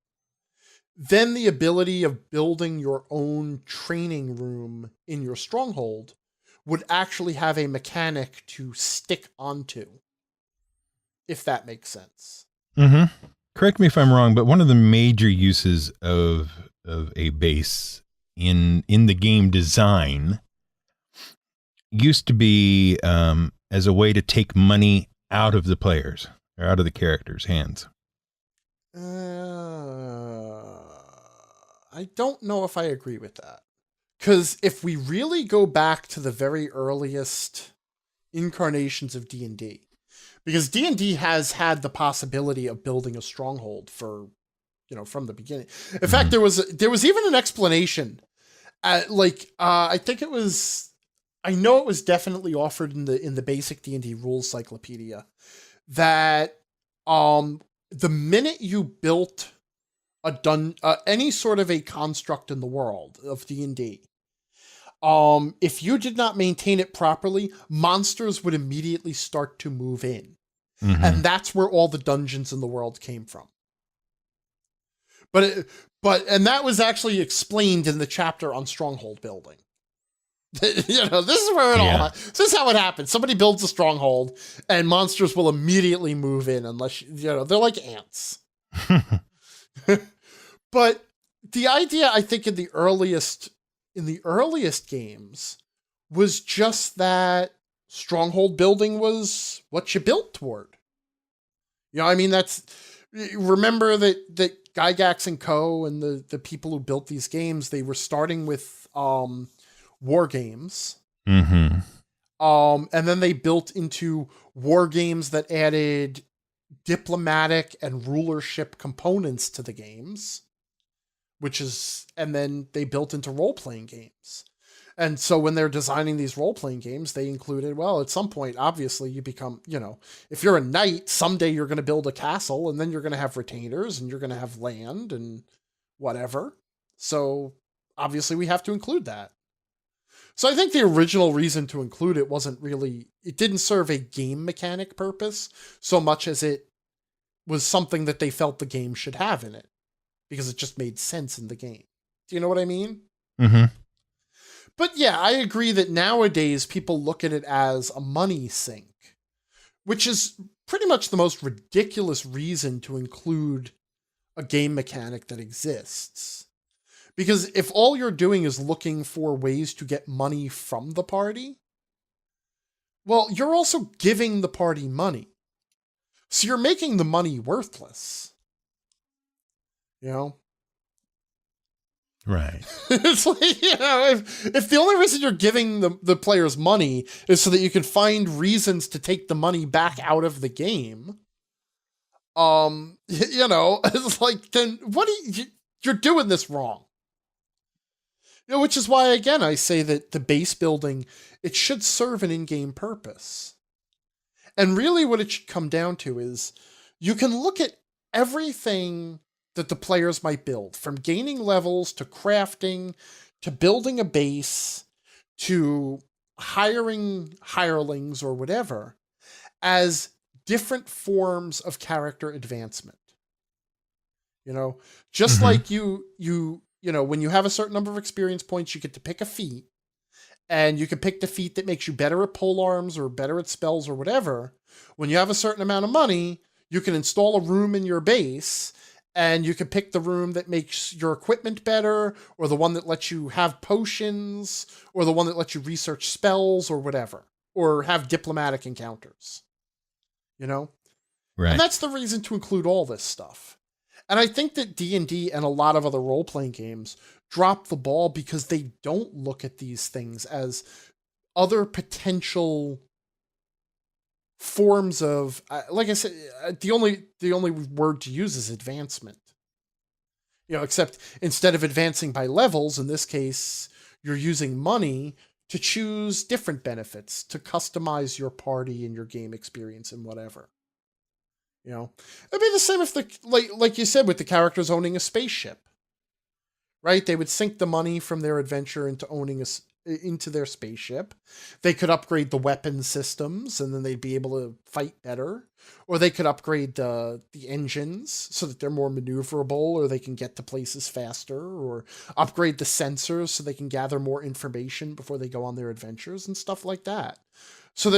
then the ability of building your own training room in your stronghold would actually have a mechanic to stick onto, if that makes sense. Mm-hmm. Correct me if I'm wrong, but one of the major uses of a base in the game design used to be as a way to take money out of the players or out of the characters' hands. I don't know if I agree with that. Because if we really go back to the very earliest incarnations of D&D, because D&D has had the possibility of building a stronghold for, you know, from the beginning. In fact, there was even an explanation. I think it was, I know it was definitely offered in the basic D&D rules cyclopedia that the minute you built any sort of a construct in the world of D&D, if you did not maintain it properly, monsters would immediately start to move in. Mm-hmm. And that's where all the dungeons in the world came from. And that was actually explained in the chapter on stronghold building. You know, this is where this is how it happens. Somebody builds a stronghold and monsters will immediately move in unless, you know, they're like ants. But the idea, I think, in the earliest games was just that stronghold building was what you built toward. You know, I mean, remember that Gygax and Co. and the people who built these games, they were starting with war games. Mm-hmm. And then they built into war games that added diplomatic and rulership components to the games, and then they built into role-playing games. And so when they're designing these role-playing games, they included, well, at some point, obviously, you become, you know, if you're a knight, someday you're going to build a castle, and then you're going to have retainers, and you're going to have land, and whatever. So, obviously, we have to include that. So I think the original reason to include it it didn't serve a game mechanic purpose so much as it was something that they felt the game should have in it, because it just made sense in the game. Do you know what I mean? Mm-hmm. But yeah, I agree that nowadays people look at it as a money sink, which is pretty much the most ridiculous reason to include a game mechanic that exists. Because if all you're doing is looking for ways to get money from the party, well, you're also giving the party money. So you're making the money worthless. You know? Right. It's like, you know, if the only reason you're giving the players money is so that you can find reasons to take the money back out of the game, you know, it's like, then you're doing this wrong. You know, which is why, again, I say that the base building, it should serve an in-game purpose. And really what it should come down to is you can look at everything that the players might build, from gaining levels to crafting to building a base to hiring hirelings or whatever, as different forms of character advancement. You know, just like you know, when you have a certain number of experience points, you get to pick a feat, and you can pick the feat that makes you better at polearms or better at spells or whatever. When you have a certain amount of money, you can install a room in your base, and you can pick the room that makes your equipment better, or the one that lets you have potions, or the one that lets you research spells or whatever, or have diplomatic encounters. You know? Right. And that's the reason to include all this stuff. And I think that D&D and a lot of other role-playing games drop the ball because they don't look at these things as other potential forms of, like I said, the only word to use is advancement. You know, except instead of advancing by levels, in this case, you're using money to choose different benefits, to customize your party and your game experience and whatever. You know, it'd be the same if like you said, with the characters owning a spaceship, right? They would sink the money from their adventure into their spaceship. They could upgrade the weapon systems, and then they'd be able to fight better. Or they could upgrade the engines so that they're more maneuverable, or they can get to places faster, or upgrade the sensors so they can gather more information before they go on their adventures and stuff like that. So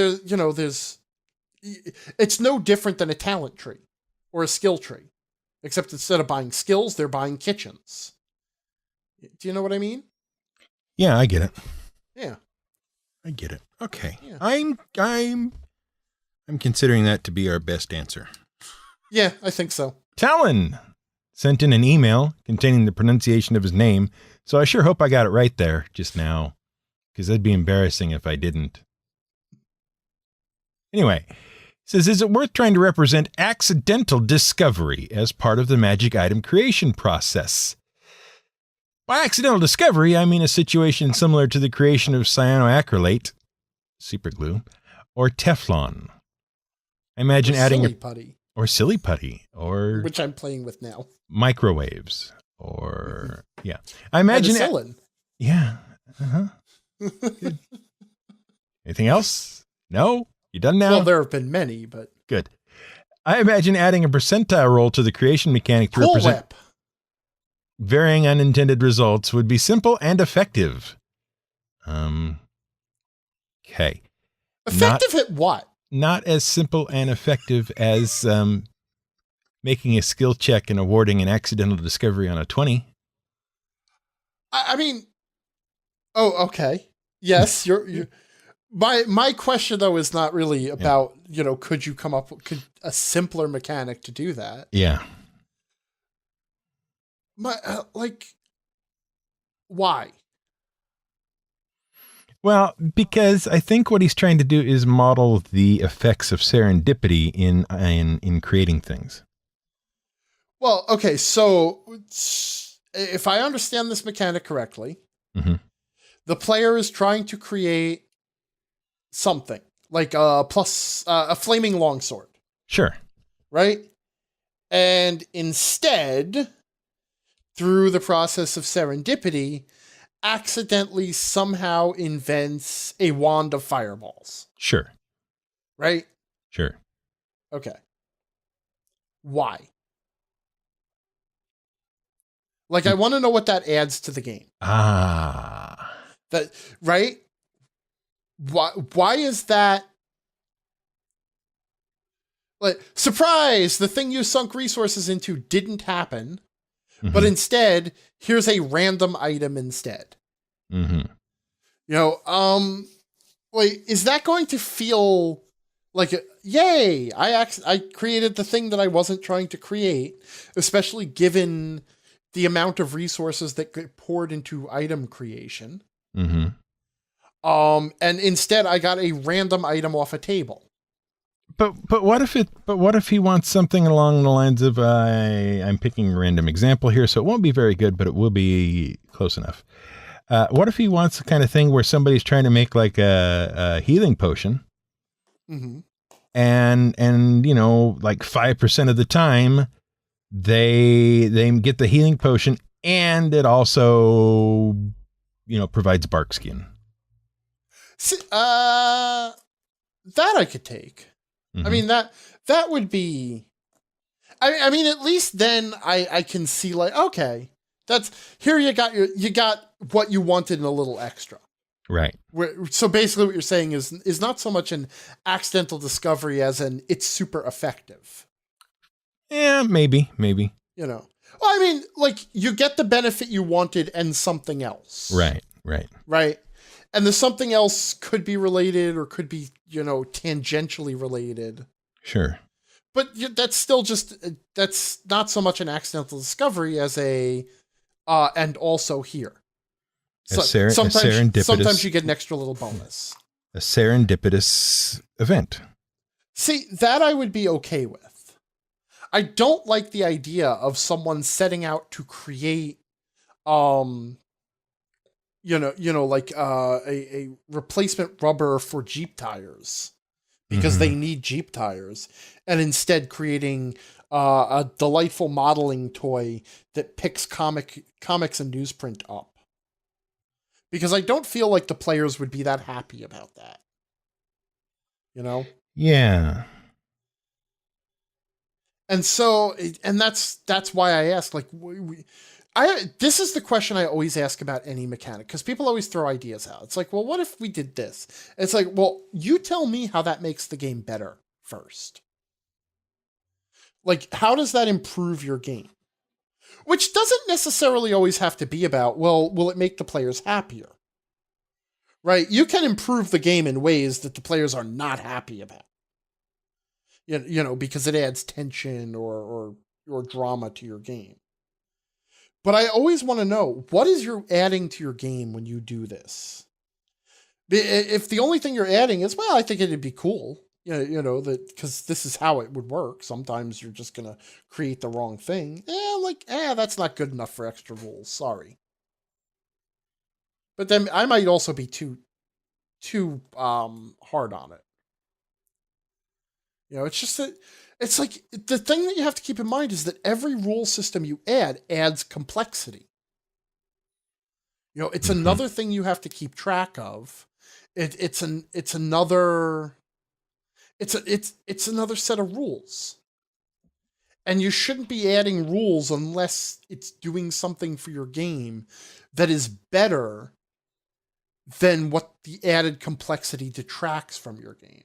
it's no different than a talent tree or a skill tree, except instead of buying skills, they're buying kitchens. Do you know what I mean? Yeah, I get it. Yeah. I get it. Okay. Yeah. I'm considering that to be our best answer. Yeah, I think so. Talon sent in an email containing the pronunciation of his name, so I sure hope I got it right there just now, because that'd be embarrassing if I didn't. Anyway, it says, is it worth trying to represent accidental discovery as part of the magic item creation process? By accidental discovery, I mean a situation similar to the creation of cyanoacrylate, superglue, or Teflon. I imagine adding silly putty. Or silly putty, or which I'm playing with now. Microwaves, or yeah. I imagine penicillin. Yeah. Good. Anything else? No? You done now? Well, there have been many, but good. I imagine adding a percentile roll to the creation mechanic to represent Whip. Varying unintended results would be simple and effective. Okay. Effective at what? Not as simple and effective as making a skill check and awarding an accidental discovery on a 20. I mean, oh, okay. Yes, you're my question though is not really about, could you come up with a simpler mechanic to do that? Yeah. Why? Well, because I think what he's trying to do is model the effects of serendipity in creating things. Well, okay, so if I understand this mechanic correctly, the player is trying to create something like a flaming longsword. Sure. Right? And instead, through the process of serendipity, accidentally somehow invents a wand of fireballs. Sure. Right? Sure. Okay. Why? I want to know what that adds to the game. That, right? Why is that? Surprise! The thing you sunk resources into didn't happen, but instead, here's a random item instead. Is that going to feel like, yay, I created the thing that I wasn't trying to create, especially given the amount of resources that get poured into item creation. And instead I got a random item off a table. But what if he wants something along the lines of, I'm picking a random example here, so it won't be very good, but it will be close enough. What if he wants the kind of thing where somebody's trying to make like a healing potion, and 5% of the time they get the healing potion, and it also provides bark skin. See, that I could take. I mean, that would be, I mean, at least then I can see okay, that's here. You got what you wanted and a little extra. Right. So basically what you're saying is not so much an accidental discovery as an it's super effective. Yeah, maybe. You know. Well, I mean, like, you get the benefit you wanted and something else. Right. Right. And the something else could be related or could be, tangentially related. Sure. But that's still that's not so much an accidental discovery as and also here. So, sometimes you get an extra little bonus. A serendipitous event. See, that I would be okay with. I don't like the idea of someone setting out to create, like a replacement rubber for Jeep tires because they need Jeep tires, and instead creating a delightful modeling toy that picks comics and newsprint up. Because I don't feel like the players would be that happy about that. Yeah. And so, and that's why I ask, like, this is the question I always ask about any mechanic, because people always throw ideas out. It's like, well, what if we did this? It's like, well, you tell me how that makes the game better first. Like, how does that improve your game? Which doesn't necessarily always have to be about, well, will it make the players happier? Right? You can improve the game in ways that the players are not happy about. Because it adds tension or drama to your game. But I always want to know, what is you adding to your game when you do this? If the only thing you're adding is, well, I think it'd be cool, that because this is how it would work. Sometimes you're just going to create the wrong thing. That's not good enough for extra rules. Sorry. But then I might also be too hard on it. It's just that it's like the thing that you have to keep in mind is that every rule system you add adds complexity. It's another thing you have to keep track of. It's another set of rules. And you shouldn't be adding rules unless it's doing something for your game that is better than what the added complexity detracts from your game.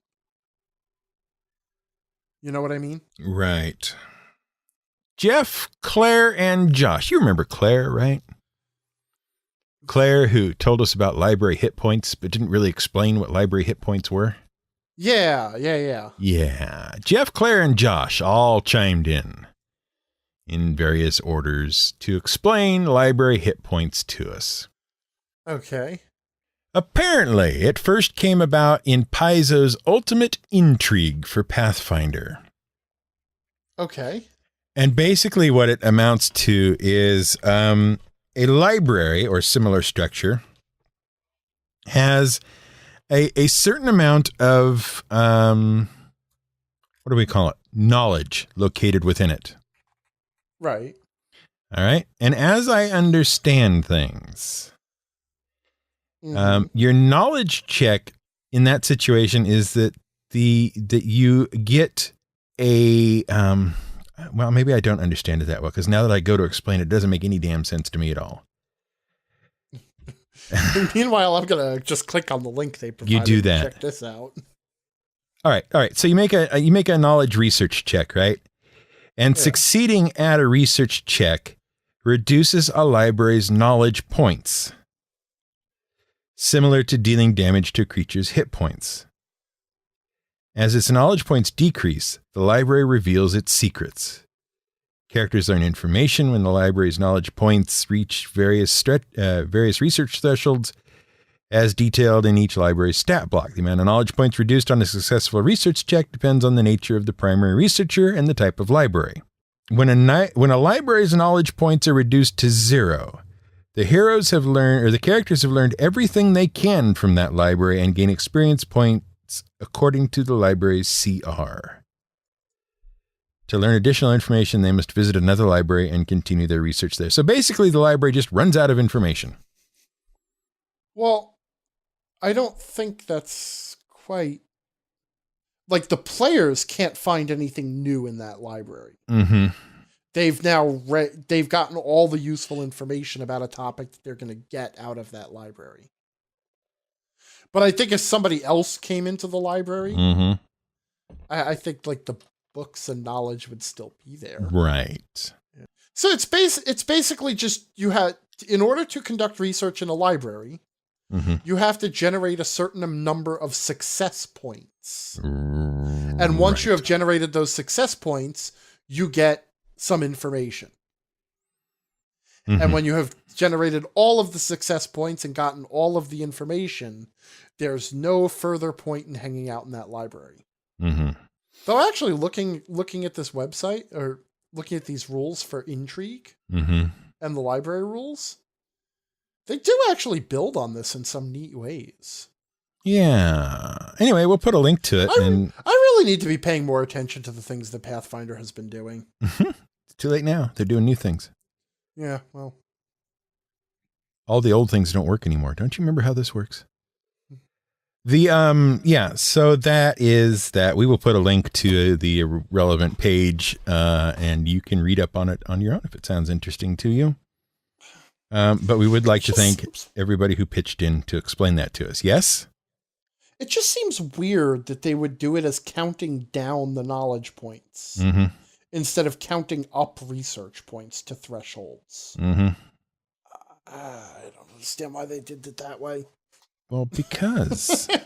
You know what I mean? Right. Jeff, Claire, and Josh. You remember Claire, right? Claire, who told us about library hit points, but didn't really explain what library hit points were. Yeah. Yeah. Jeff, Claire, and Josh all chimed in various orders to explain library hit points to us. Okay. Apparently, it first came about in Paizo's Ultimate Intrigue for Pathfinder. Okay. And basically what it amounts to is a library or similar structure has a certain amount of, what do we call it? Knowledge located within it. Right. All right. And as I understand things, your knowledge check in that situation is that you get a, well, maybe I don't understand it that well, because now that I go to explain it, doesn't make any damn sense to me at all. Meanwhile, I'm going to just click on the link they provided. You do that. Check this out. All right. So you make a knowledge research check, right? And succeeding at a research check reduces a library's knowledge points, similar to dealing damage to a creature's hit points. As its knowledge points decrease, the library reveals its secrets. Characters learn information when the library's knowledge points reach various research thresholds, as detailed in each library's stat block. The amount of knowledge points reduced on a successful research check depends on the nature of the primary researcher and the type of library. When a library's knowledge points are reduced to 0, the characters have learned everything they can from that library and gain experience points according to the library's CR. To learn additional information, they must visit another library and continue their research there. So basically, the library just runs out of information. Well, I don't think that's quite... Like, the players can't find anything new in that library. Mm-hmm. They've gotten all the useful information about a topic that they're going to get out of that library. But I think if somebody else came into the library, I think like the books and knowledge would still be there. Right. So it's basically just in order to conduct research in a library, you have to generate a certain number of success points. And once you have generated those success points, you get some information. And when you have generated all of the success points and gotten all of the information, there's no further point in hanging out in that library. Though actually looking at this website or looking at these rules for intrigue and the library rules, they do actually build on this in some neat ways. Yeah. Anyway, we'll put a link to it. I really need to be paying more attention to the things that Pathfinder has been doing. It's too late now. They're doing new things. Yeah, well. All the old things don't work anymore. Don't you remember how this works? So that is that. We will put a link to the relevant page, and you can read up on it on your own if it sounds interesting to you. But we would like to thank everybody who pitched in to explain that to us. Yes? It just seems weird that they would do it as counting down the knowledge points instead of counting up research points to thresholds. I don't understand why they did it that way. Well, because it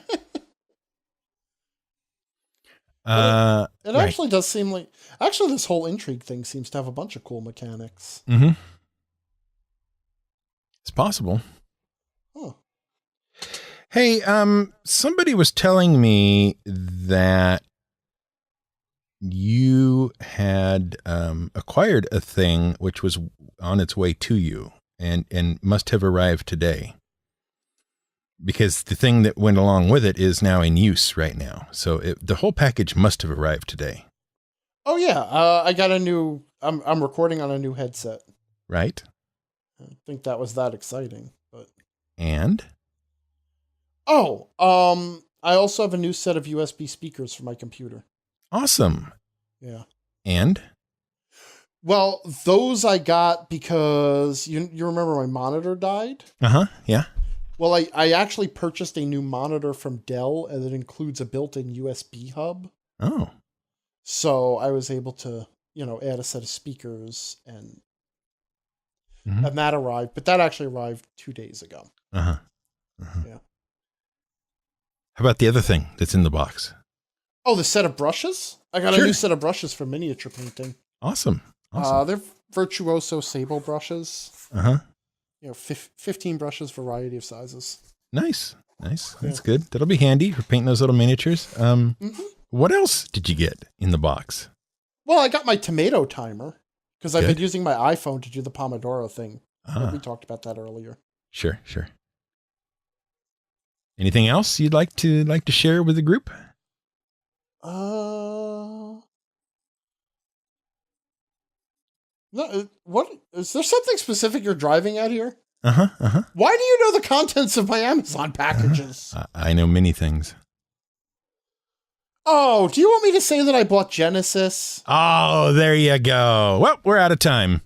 actually does seem like this whole intrigue thing seems to have a bunch of cool mechanics. It's possible. Huh. Hey, somebody was telling me that you had acquired a thing which was on its way to you and must have arrived today. Because the thing that went along with it is now in use right now. So the whole package must have arrived today. Oh, yeah. I got a new... I'm recording on a new headset. Right? I don't think that was that exciting, but... And? Oh, I also have a new set of USB speakers for my computer. Awesome. Yeah. And? Well, those I got because you remember my monitor died? Yeah. Well, I actually purchased a new monitor from Dell, and it includes a built-in USB hub. Oh. So I was able to, add a set of speakers, and that arrived. But that actually arrived 2 days ago. Yeah. How about the other thing that's in the box? Oh, the set of brushes? I got a new set of brushes for miniature painting. Awesome. They're Virtuoso Sable brushes. 15 brushes, variety of sizes. Nice. That's good. That'll be handy for painting those little miniatures. What else did you get in the box? Well, I got my tomato timer because I've been using my iPhone to do the Pomodoro thing. We talked about that earlier. Sure. Anything else you'd like to share with the group? No, what is there something specific you're driving at here? Why do you know the contents of my Amazon packages? I know many things. Oh, do you want me to say that I bought Genesis? Oh, there you go. Well, we're out of time.